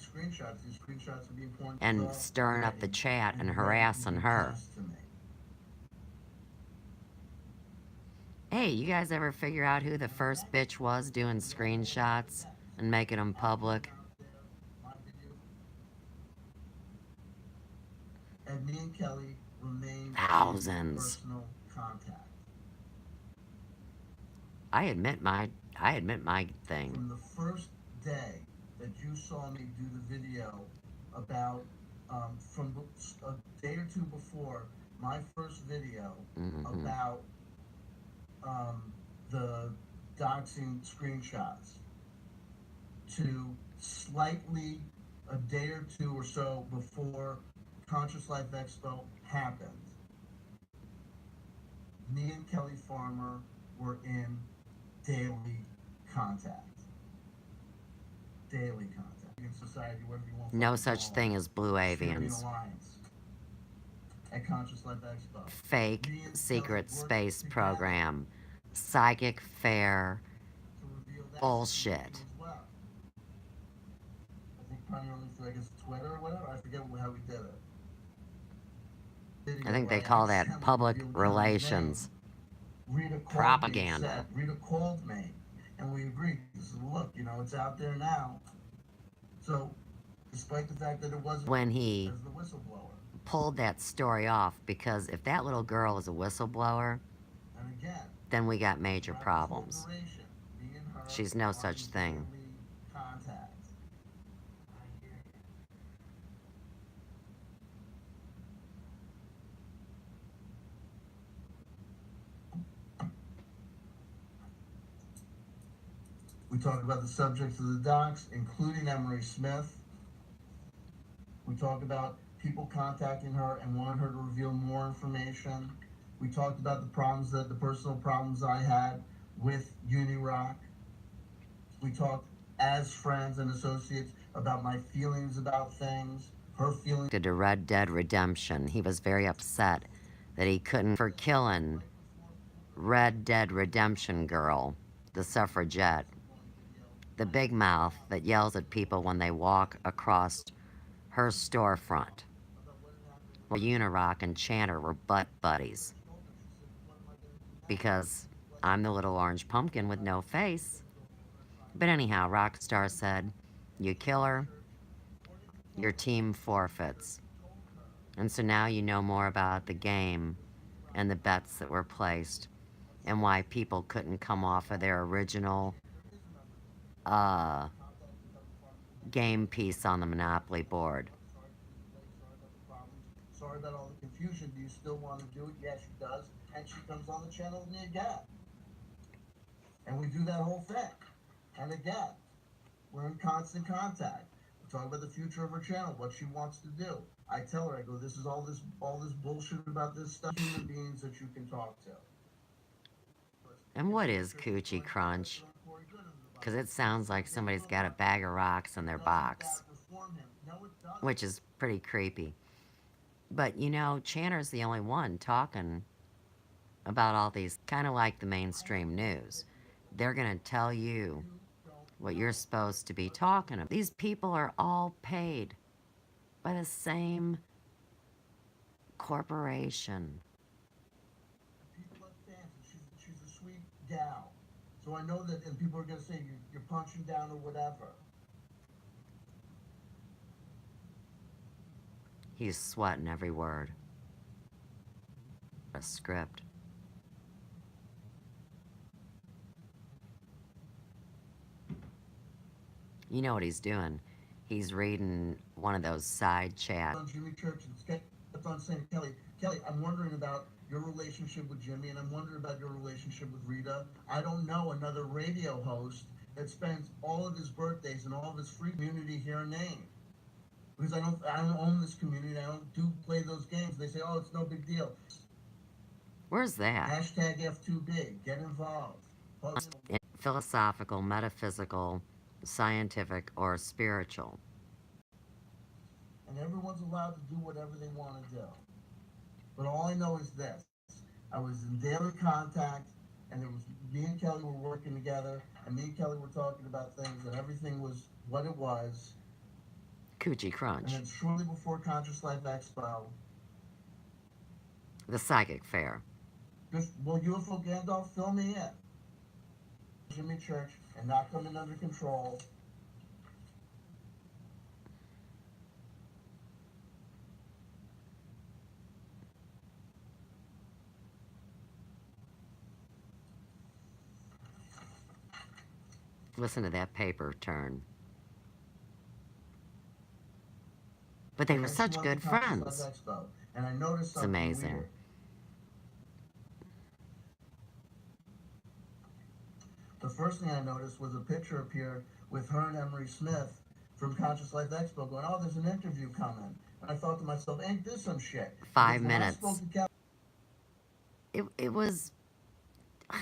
screenshots. These screenshots would be important. And stirring up the chat and harassing her. Hey, you guys ever figure out who the first bitch was doing screenshots and making them public? And me and Kelly remain Thousands. Personal contact. I admit my thing. From the first day that you saw me do the video about, from a day or 2 before my first video about the doxing screenshots, to slightly a day or 2 or so before Conscious Life Expo happened, me and Kelly Farmer were in daily contact. Daily contact. In society, whatever you want to No such call thing as blue it. Syrian avians. Alliance at Conscious Life Expo. Fake Me and Kelly secret worked space together program. Psychic fair to reveal that bullshit. as well. I think primarily through, I guess, Twitter or whatever. I forget how we did it. I think Where they call that accidentally public revealed Kelly's relations. name. Rita called Propaganda. me and said, Rita called me, and we agreed. She said, look, it's out there now. So, despite the fact that it wasn't When he as the whistleblower, pulled that story off, because if that little girl is a whistleblower, and again, then we got major throughout this whole problems. duration, me and her She's no were such in thing. daily contact. We talked about the subjects of the docs, including Emery Smith. We talked about people contacting her and wanting her to reveal more information. We talked about the personal problems I had with Unirock. We talked as friends and associates about my feelings about things, her feelings. To Red Dead Redemption, he was very upset that he couldn't for killing Red Dead Redemption girl, the suffragette, the big mouth that yells at people when they walk across her storefront. Well, Unirock and Chanter were butt buddies. Because I'm the little orange pumpkin with no face. But anyhow, Rockstar said, you kill her, your team forfeits. And so now you know more about the game and the bets that were placed and why people couldn't come off of their original game piece on the Monopoly board. Sorry about all the confusion. Do you still want to do it? Yes, she does. And she comes on the channel with me again. And we do that whole thing. And again, we're in constant contact. We talk about the future of her channel, what she wants to do. I tell her, I go, this is all this bullshit about this stuff. Human beings that you can talk to. And what is Coochie Crunch? Because it sounds like somebody's got a bag of rocks in their box, which is pretty creepy. But Chanter's the only one talking about all these, kind of like the mainstream news. They're going to tell you what you're supposed to be talking about. These people are all paid by the same corporation. People have fans, and she's a sweet gal. So I know that, and people are going to say you're punching down or whatever. He's sweating every word. A script. You know what he's doing? He's reading one of those side chats. Jimmy Church kept on saying, Kelly, I'm wondering about your relationship with Jimmy, and I'm wondering about your relationship with Rita. I don't know another radio host that spends all of his birthdays and all of his free community here name. Because I don't own this community. I don't play those games. They say, oh, it's no big deal. Where's that? Hashtag F2Big. Get involved. Philosophical, metaphysical, scientific, or spiritual. And everyone's allowed to do whatever they want to do. But all I know is this. I was in daily contact, and it was me and Kelly were working together, and me and Kelly were talking about things, and everything was what it was. Coochie Crunch. And then shortly before Conscious Life Expo, the psychic fair. Will UFO Gandalf fill me in? Jimmy Church and not coming under control. Listen to that paper turn. But they were such good friends. And I noticed it's amazing. Weird. The first thing I noticed was a picture appeared with her and Emery Smith from Conscious Life Expo going, oh, there's an interview coming. And I thought to myself, ain't this some shit? 5 minutes it was, At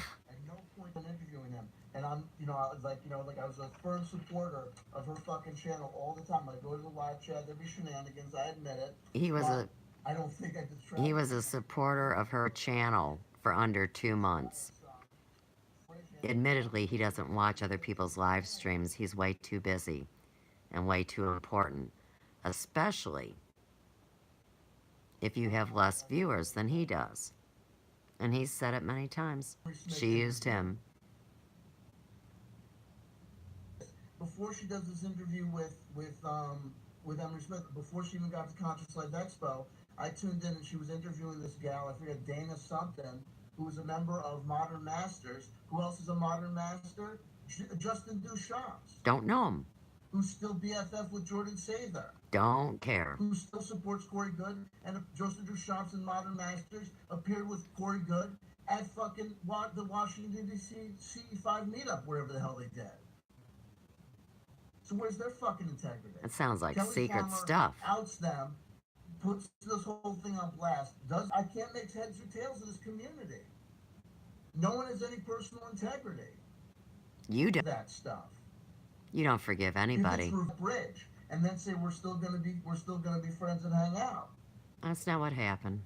no point in interviewing him, and I'm, I was like, like I was a firm supporter of her fucking channel all the time. I go to the live chat, there'd be shenanigans, I admit it. he was But a I don't think I could he was a supporter of her channel for under 2 months. Admittedly, he doesn't watch other people's live streams. He's way too busy and way too important, especially if you have less viewers than he does. And he's said it many times. She used him. Before she does this interview with Emery Smith, before she even got to Conscious Life Expo, I tuned in and she was interviewing this gal, I forget, Dana something, who was a member of Modern Masters. Who else is a Modern Master? Justin Duchamps. Don't know him. Who's still BFF with Jordan Sather. Don't care. Who still supports Corey Good, and Justin Duchamps and Modern Masters appeared with Corey Good at fucking the Washington D.C. CE5 meetup, wherever the hell they did. So where's their fucking integrity? It sounds like Kelly secret Palmer stuff. outs them, puts this whole thing on blast. I can't make heads or tails of this community. No one has any personal integrity. You do. That stuff. You don't forgive You anybody. get through a bridge and then say we're still gonna be friends and hang out. That's not what happened.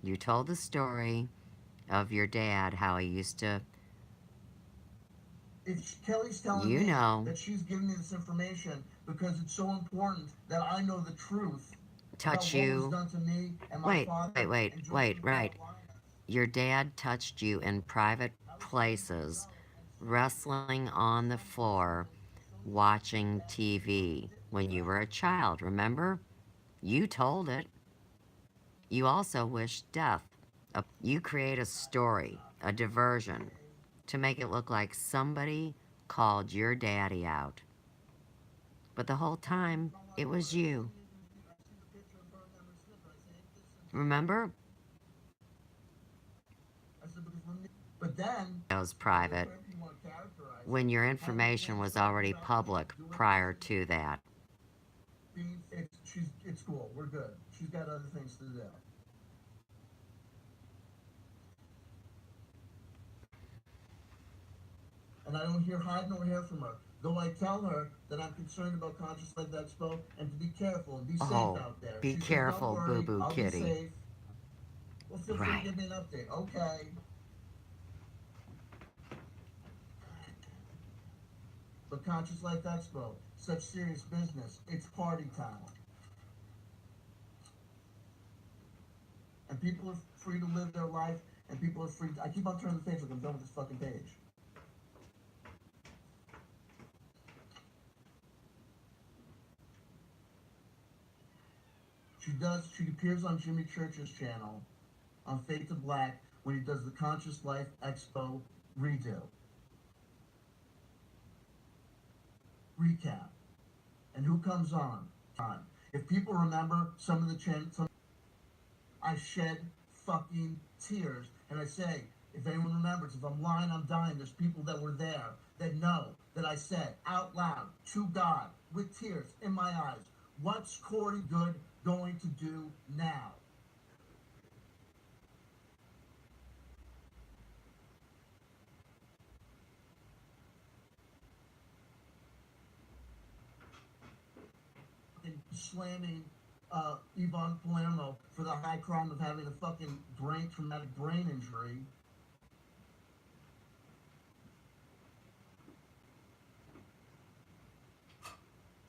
You told the story of your dad, how he used to, If Kelly's telling you me know, that she's giving me this information because it's so important that I know the truth touch about what was you. done to me and my Wait, father. wait, and wait, George right. Carolina. Your dad touched you in private places, wrestling on the floor, watching TV when you were a child, remember? You told it. You also wished death. You create a story, a diversion, to make it look like somebody called your daddy out. But the whole time, it was you. Remember? But then It was private, when your information was already public prior to that. It's cool. We're good. She's got other things to do. And I don't hear hide nor hair from her. Though I tell her that I'm concerned about Conscious Life Expo and to be careful and be safe out there. Be She says, careful, "Don't worry, boo-boo I'll kitty." be safe. Well, feel free Right. to give me an update. Okay. But Conscious Life Expo, such serious business. It's party time. And people are free to live their life, and people are free to, I keep on turning the page like I'm done with this fucking page. She appears on Jimmy Church's channel on Fade to Black when he does the Conscious Life Expo redo. Recap. And who comes on? If people remember some of the I shed fucking tears. And I say, if anyone remembers, if I'm lying, I'm dying. There's people that were there that know that I said out loud to God with tears in my eyes, what's Corey Good going to do now? Slamming Yvonne Palermo for the high crime of having a fucking traumatic brain injury.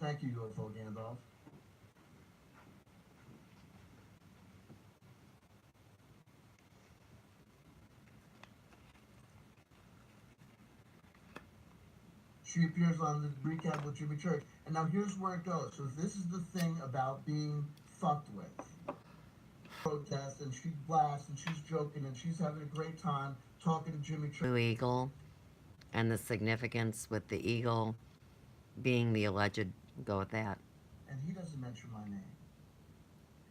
Thank you, UFO Gandalf. She appears on the recap with Jimmy Church. And now here's where it goes. So this is the thing about being fucked with. Protest, and she blasts, and she's joking, and she's having a great time talking to Jimmy Church. Blue eagle, and the significance with the eagle being the alleged, go with that. And he doesn't mention my name.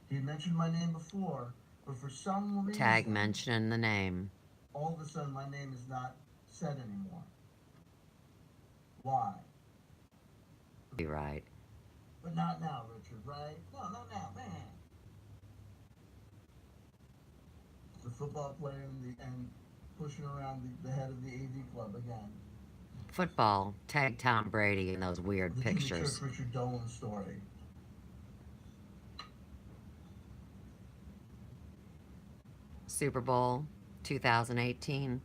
He had mentioned my name before, but for some reason... Tag mentioning the name. All of a sudden, my name is not said anymore. Why? Be right. But not now, Richard, right? No, not now, man. football player and pushing around the head of the AV club again. Football, tag Tom Brady in those weird The Jimmy Church pictures. Richard Dolan story. Super Bowl 2018.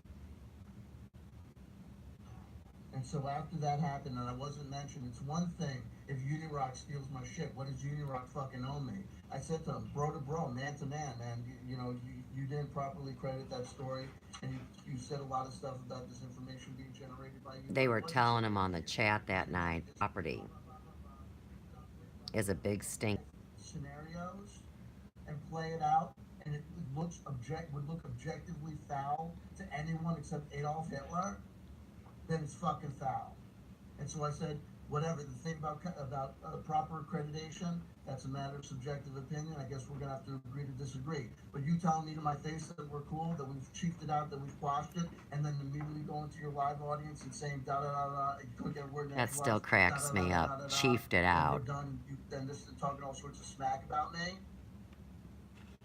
And so after that happened, and I wasn't mentioned, it's one thing if Unirock steals my shit. What does Unirock fucking owe me? I said to him, bro to bro, man to man, you didn't properly credit that story, and you said a lot of stuff about this information being generated by you. They were telling him on the chat that night, property is a big stink. Scenarios and play it out, and it would look objectively foul to anyone except Adolf Hitler, then it's fucking foul. And so I said, whatever. The thing about proper accreditation, that's a matter of subjective opinion. I guess we're gonna have to agree to disagree. But you telling me to my face that we're cool, that we've chiefed it out, that we've quashed it, and then immediately going to your live audience and saying da da da da, you couldn't get a word in That still cracks me up. Chiefed it out. We're done. Then this is talking all sorts of smack about me.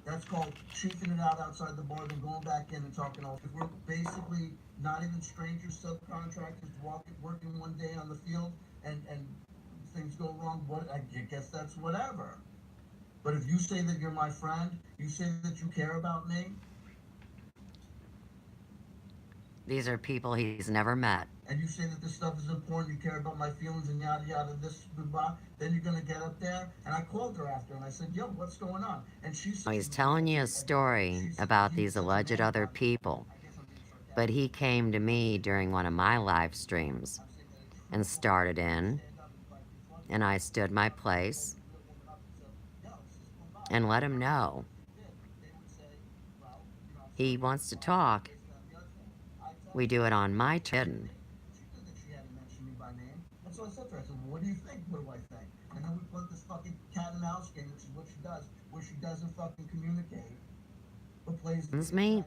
That's called chiefing it out outside the bar, then going back in and talking all. If we're basically not even strangers, subcontractors, working one day on the field, and things go wrong, I guess that's whatever. But if you say that you're my friend, you say that you care about me. These are people he's never met. And you say that this stuff is important, you care about my feelings and yada yada, this, blah, blah, then you're gonna get up there. And I called her after and I said, yo, what's going on? And she said, He's telling you a story about these alleged other people. But he came to me during one of my live streams and started in, and I stood my place and let him know he wants to talk. We do it on my turn. And so I said to her, I said, well, what do you think? What do I think? And then we played this fucking cat and mouse game, which is what she does, where she doesn't fucking communicate, but plays. It's me.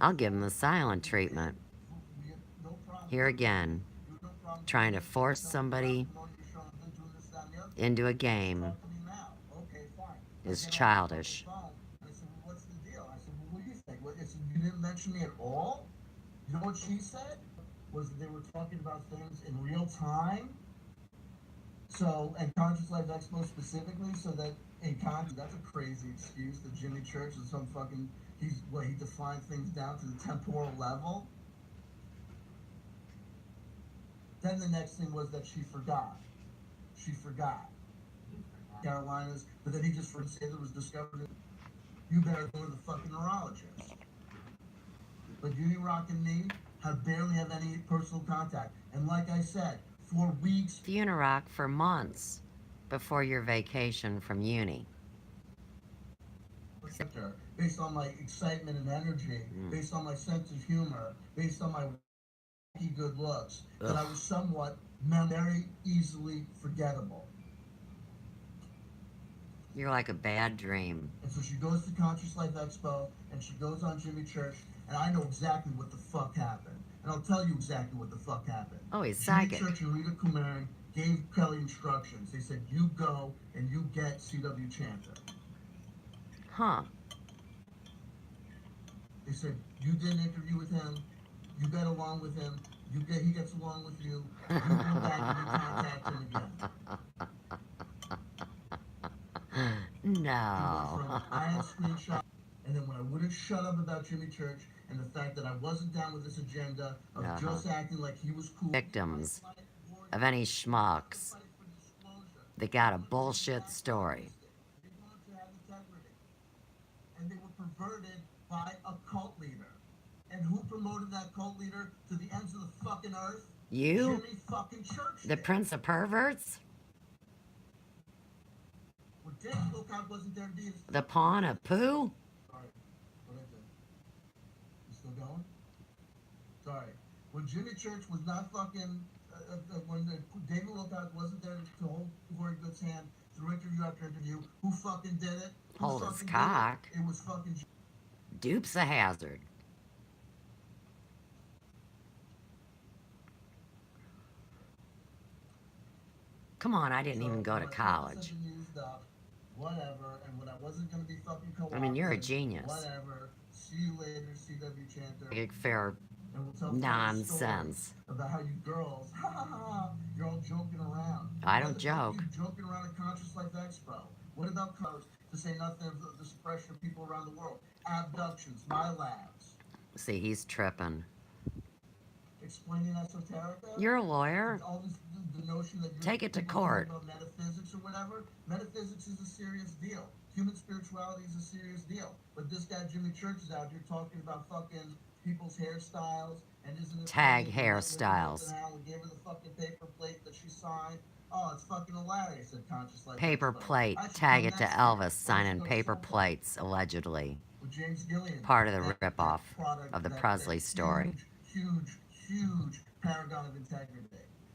I'll give him the silent treatment. Here again, trying to force somebody into a game is childish. I said, well, what's the deal? I said, well, what do you think? You didn't mention me at all? You know what she said? Was that they were talking about things in real time. So, and Conscious Life Expo specifically, so that in conscious, that's a crazy excuse that Jimmy Church is some fucking, he defined things down to the temporal level. Then the next thing was that she forgot. She forgot. Carolinas, but then he just said it was discovered. You better go to the fucking neurologist. But Unirock and me barely have any personal contact. And like I said, for weeks. Unirock for months before your vacation from uni. Based on my excitement and energy, based on my sense of humor, based on my good looks, that I was somewhat very easily forgettable. You're like a bad dream. And so she goes to Conscious Life Expo, and she goes on Jimmy Church, and I know exactly what the fuck happened. And I'll tell you exactly what the fuck happened. Oh, he's Jimmy psychic. Church and Rita Kumarin gave Kelly instructions. They said, you go and you get C.W. Chanter. Huh. They said, you did an interview with him, you get along with him, he gets along with you, you go back and you contact him again. No. I had screenshots, and then when I wouldn't shut up about Jimmy Church and the fact that I wasn't down with this agenda of just acting like he was cool. Victims of any schmucks that got a bullshit story. They wanted to have integrity, and they were perverted by a cult leader. And who promoted that cult leader to the ends of the fucking earth? You? Jimmy fucking Church. The Prince of Perverts? When Dick Wilcock wasn't there to be The pawn of poo? Sorry, what I did. You still going? Sorry. When Jimmy Church was not fucking, when David Wilcock wasn't there to hold Corey Good's hand through interview after interview, who fucking did it? Hold his cock. It was fucking. Dupe's a hazard. Come on, I didn't even go to college. whatever. And when I wasn't gonna be fucking I mean, you're a cooperative, genius. whatever. See you later, CW Chanter. Psychic fair And we'll tell nonsense. stories about how you girls, ha ha ha, you're all joking around. I Why don't the fuck are joke. you joking around at Conscious Life Expo? What about codes, to say nothing of the suppression of people around the world? Abductions, my labs. See, he's tripping. Explaining esoterica? You're a lawyer. All this, the notion that Take it to people court. talking about metaphysics or whatever. Metaphysics is a serious deal. Human spirituality is a serious deal. But this guy Jimmy Church is out here talking about fucking people's hairstyles and isn't it Tag funny hairstyles. we gave her the fucking paper plate that she signed. Oh, it's fucking hilarious at Conscious Life Paper Expo. plate. I should Tag come it to next Elvis, year. signing Let's go paper so far. plates, allegedly. With James Gillian. Part of the that ripoff product, of the that Presley story. huge paragon of integrity.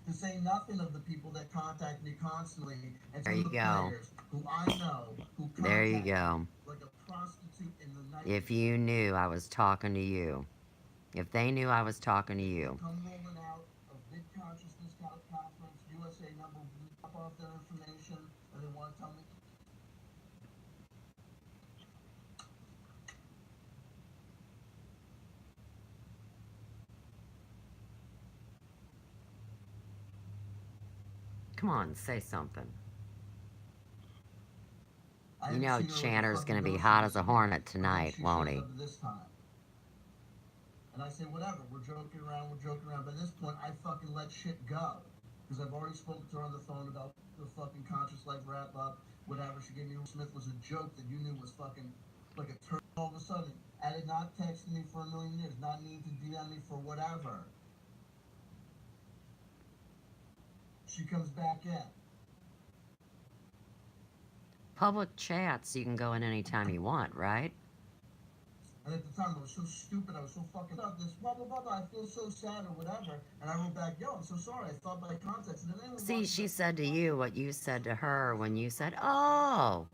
To say nothing of the people that contact me constantly and There some you of the go. players who I know who There you contact me go. like a prostitute in the night. If you knew I was talking to you. If they knew I was talking to you. Come rolling out of Big Consciousness Conference, USA number, pop off their information, and they want to tell me. Come on, say something. I You haven't know seen her with Chanter's fucking gonna be ghost hot in as a this hornet year, but tonight, she won't shows he? up this time. And I say, whatever, we're joking around. By this point, I fucking let shit go. Because I've already spoken to her on the phone about the fucking Conscious Life wrap up, whatever. She gave me Smith was a joke that you knew was fucking like a turn. All of a sudden, I did not text me for a million years, not need to DM me for whatever. She comes back in. Public chats, you can go in anytime you want, right? And at the time, I was so stupid. I was so fucking about this. Blah, blah, blah, blah. I feel so sad or whatever. And I wrote back, yo, I'm so sorry. I thought by context. And then See, she said to you what you said to her when you said, oh,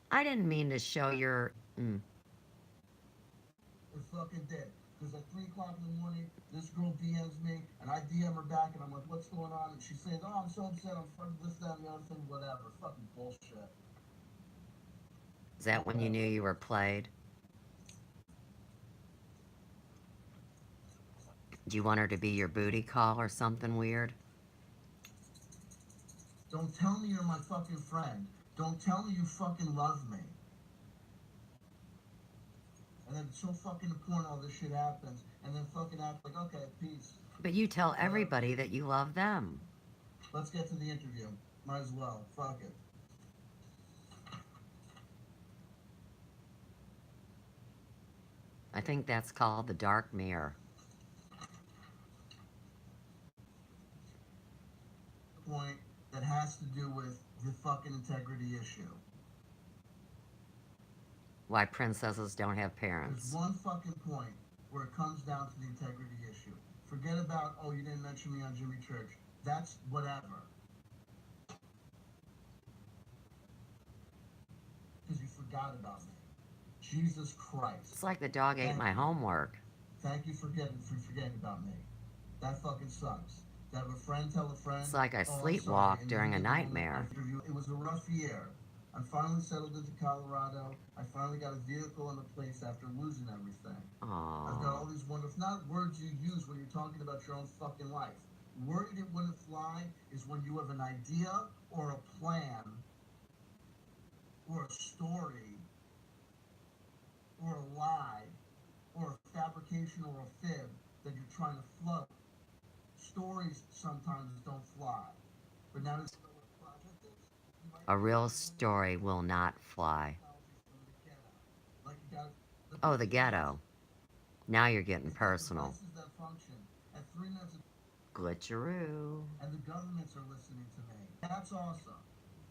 I didn't mean to show your... It fucking did. Because at 3 o'clock in the morning, this girl DMs me, and I DM her back, and I'm like, what's going on? And she says, oh, I'm so upset. I'm fucking this, that, and the other thing, whatever. Fucking bullshit. Is that when you knew you were played? Do you want her to be your booty call or something weird? Don't tell me you're my fucking friend. Don't tell me you fucking love me. And then so fucking important all this shit happens, and then fucking act like, okay, peace. But you tell everybody that you love them. Let's get to the interview. Might as well. Fuck it. I think that's called the dark mirror. Point that has to do with the fucking integrity issue. Why princesses don't have There's parents. one fucking point where it comes down to the integrity issue. Forget about, oh, you didn't mention me on Jimmy Church. That's whatever. Because you forgot about me. Jesus Christ. It's like the dog ate my homework. Thank you for forgetting about me. That fucking sucks. To have a friend tell a friend. It's like I "Oh, I'm sleepwalk sorry," and during a you nightmare. It was a rough year. I finally settled into Colorado. I finally got a vehicle and a place after losing everything. I've got all Aww. these wonderful, not words you use when you're talking about your own fucking life. Word it wouldn't fly is when you have an idea or a plan or a story or a lie or a fabrication or a fib that you're trying to float. Stories sometimes don't fly. But now that you know what a project is, you might A real story will not fly. technology from the ghetto. Like you got Oh, the ghetto. Now you're getting personal. devices that function at 3 minutes Glitcheroo. and the governments are listening to me. That's awesome.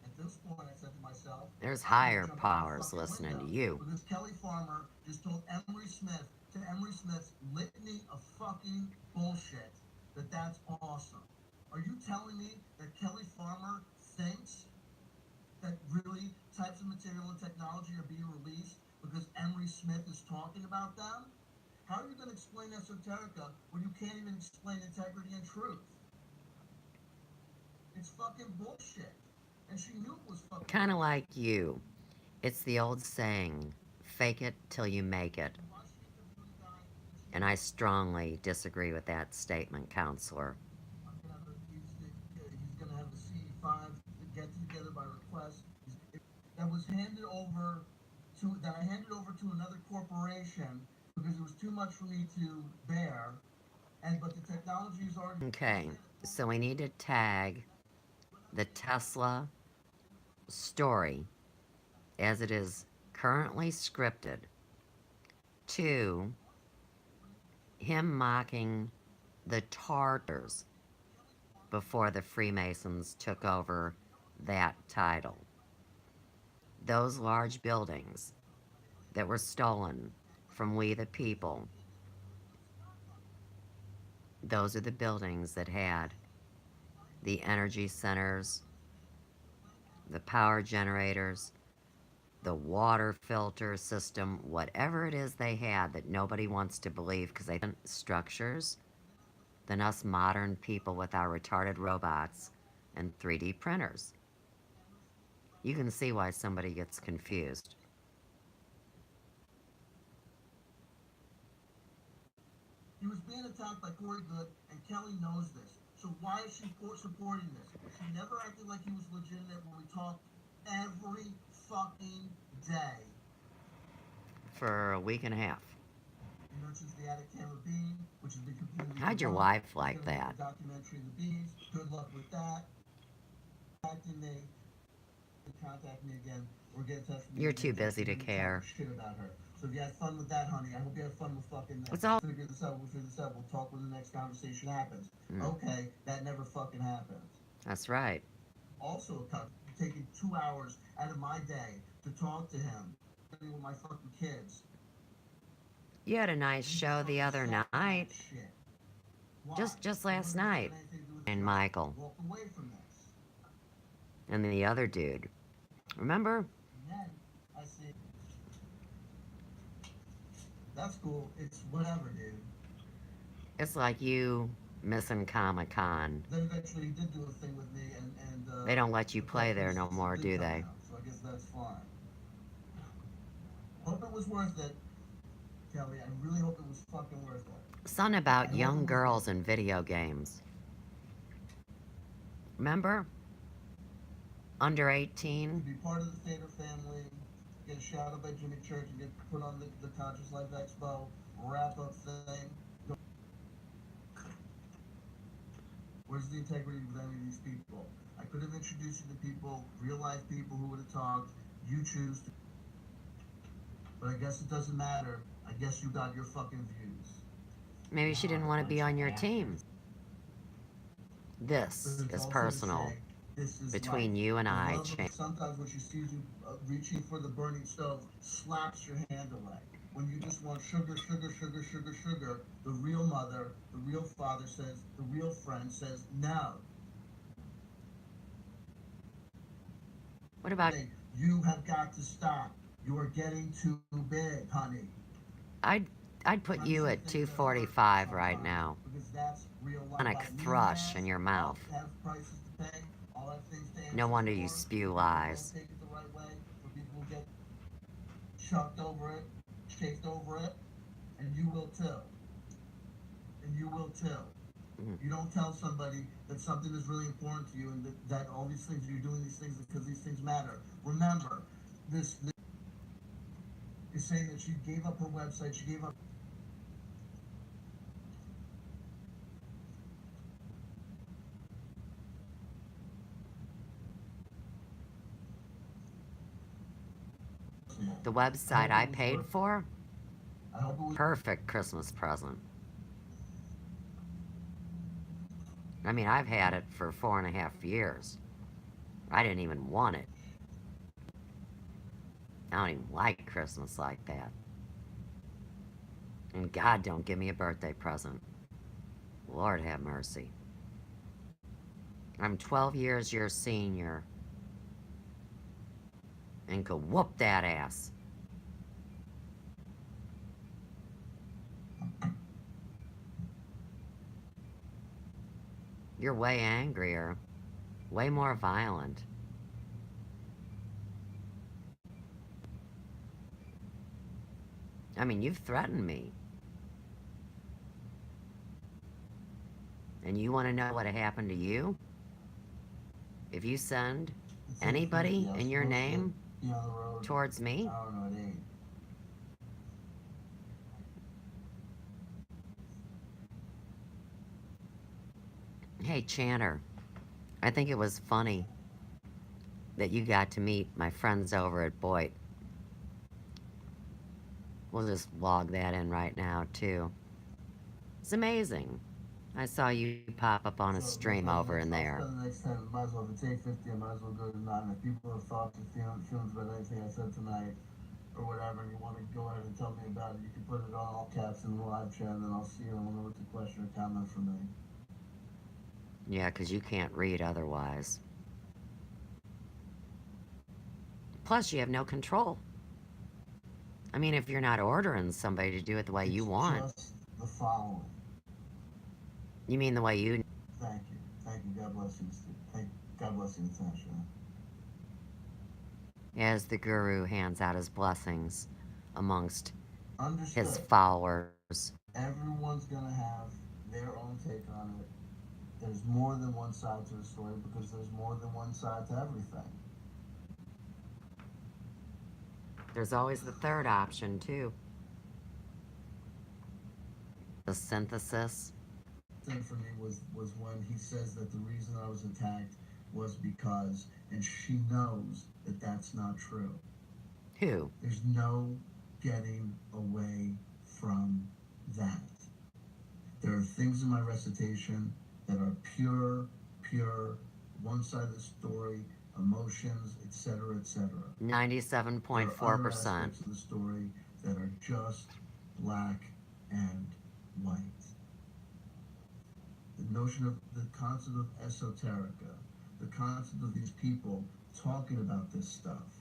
At this point, I said to myself, There's I'm gonna higher jump out the powers fucking listening to window. you. Because Kelly Farmer just told Emery Smith to Emery Smith's litany of fucking bullshit that that's awesome. Are you telling me that Kelly Farmer thinks that really types of material and technology are being released because Emery Smith is talking about them? How are you going to explain esoterica when you can't even explain integrity and truth? It's fucking bullshit. And she knew it was fucking Kind of like you. It's the old saying, fake it till you make it. And I strongly disagree with that statement, counselor. He's gonna have the C5 get together by request. That was handed over that I handed over to another corporation because it was too much for me to bear. And but the technology is already. Okay, so we need to tag the Tesla story as it is currently scripted to him mocking the Tartars before the Freemasons took over that title. Those large buildings that were stolen from we the people, those are the buildings that had the energy centers, the power generators, the water filter system, whatever it is they had that nobody wants to believe because they think structures than us modern people with our retarded robots and 3D printers. You can see why somebody gets confused. He was being attacked by Corey Good, and Kelly knows this. So why is she supporting this? She never acted like he was legitimate when we talked every fucking day. For a week and a half. He mentions the attic camera bean, which has been completely. How'd your wife like that? Documentary the beans. Good luck with that. Contacting me. Contact me again or get in touch with me. You're too busy to care. Shit about her. So if you had fun with that, honey, I hope you had fun with fucking that. It's all. Figure this out. We'll figure this out. We'll talk when the next conversation happens. Okay, that never fucking happens. That's right. Also, taking 2 hours out of my day to talk to him with my fucking kids. You had a nice show the other night. Just last night. And Michael. Walk away from this. And the other dude. Remember? And then I see. That's cool. It's whatever, dude. It's like you missing Comic-Con. Then eventually he did do a thing with me, and they don't let you play there no more, do they? So I guess that's fine. Hope it was worth it, Kelly. I really hope it was fucking worth it. Something about young girls and video games. Remember? Under 18. Be part of the theater family, get shouted out by Jimmy Church, and get put on the Conscious Life Expo wrap-up thing. Where's the integrity with any of these people? I could have introduced you to people, real-life people who would have talked. You choose to. But I guess it doesn't matter. I guess you got your fucking views. Maybe she didn't want to be on your team. This is personal. Between you and I. Sometimes when she sees you reaching for the burning stove, slaps your hand away. When you just want sugar, sugar, sugar, sugar, sugar, the real mother, the real father says, the real friend says, no. What about... You have got to stop. You are getting too big, honey. I'd put you at 245 right now. Because that's real life. Sonic thrush in your mouth. No wonder you spew lies. Take it the right way, for people will get chucked over it, chased over it, and you will too. And you will too. You don't tell somebody that something is really important to you and that all these things, you're doing these things because these things matter. Remember, this is saying that she gave up her website, she gave up. The website I paid for? Perfect Christmas present. I mean, I've had it for 4.5 years. I didn't even want it. I don't even like Christmas like that. And God don't give me a birthday present. Lord have mercy. I'm 12 years your senior. And could whoop that ass. You're way angrier. Way more violent. I mean, you've threatened me. And you want to know what happened to you? If you send It's 8:50. anybody I was in your supposed to name be on the road. towards me, I don't know, at 8. hey, Chanter, I think it was funny that you got to meet my friends over at Boyd. We'll just log that in right now, too. It's amazing. I saw you pop up on a stream over in there. I'll spend the next time, might as well, if it's 8:50, I might as well go to 9. If people have thoughts or feelings about anything I said tonight, or whatever, and you want to go ahead and tell me about it, you can put it on all caps in the live chat, and then I'll see you, and we'll know what's a question or comment from me. Yeah, 'cause you can't read otherwise. Plus, you have no control. I mean, if you're not ordering somebody to do it the way you want. Just the following. You mean the way you... Thank you. Thank you. God bless you, Steve. God bless you, Natasha. As the guru hands out his blessings amongst Understood. his followers. Everyone's going to have their own take on it. There's more than one side to the story because there's more than one side to everything. There's always the third option, too. The synthesis. The thing for me was when he says that the reason I was attacked was because, and she knows that that's not true. Who? There's no getting away from that. There are things in my recitation that are pure, one side of the story, emotions, etc., etc. 97.4%. Of the story that are just black and white. The notion of the concept of esoterica, the concept of these people talking about this stuff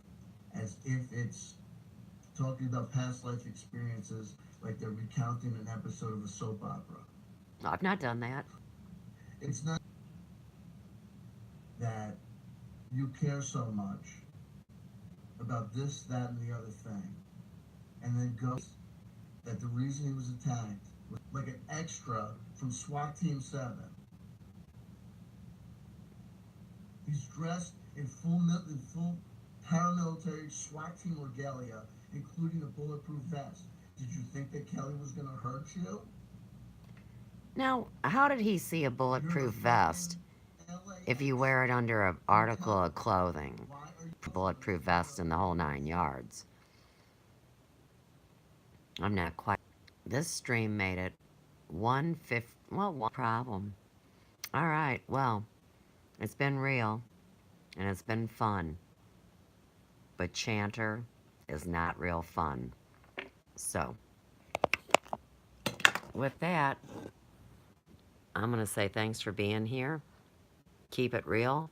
as if it's talking about past life experiences like they're recounting an episode of a soap opera. I've not done that. It's not that you care so much about this, that, and the other thing, and then goes that the reason he was attacked was like an extra from SWAT Team 7. He's dressed in full paramilitary SWAT Team regalia, including a bulletproof vest. Did you think that Kelly was going to hurt you? Now, how did he see a bulletproof vest if you wear it under an article of clothing? Bulletproof vest in the whole 9 yards. I'm not quite... This stream made it 150... Well, one problem. Alright, well, it's been real, and it's been fun. But Chanter is not real fun. So, with that, I'm going to say thanks for being here. Keep it real,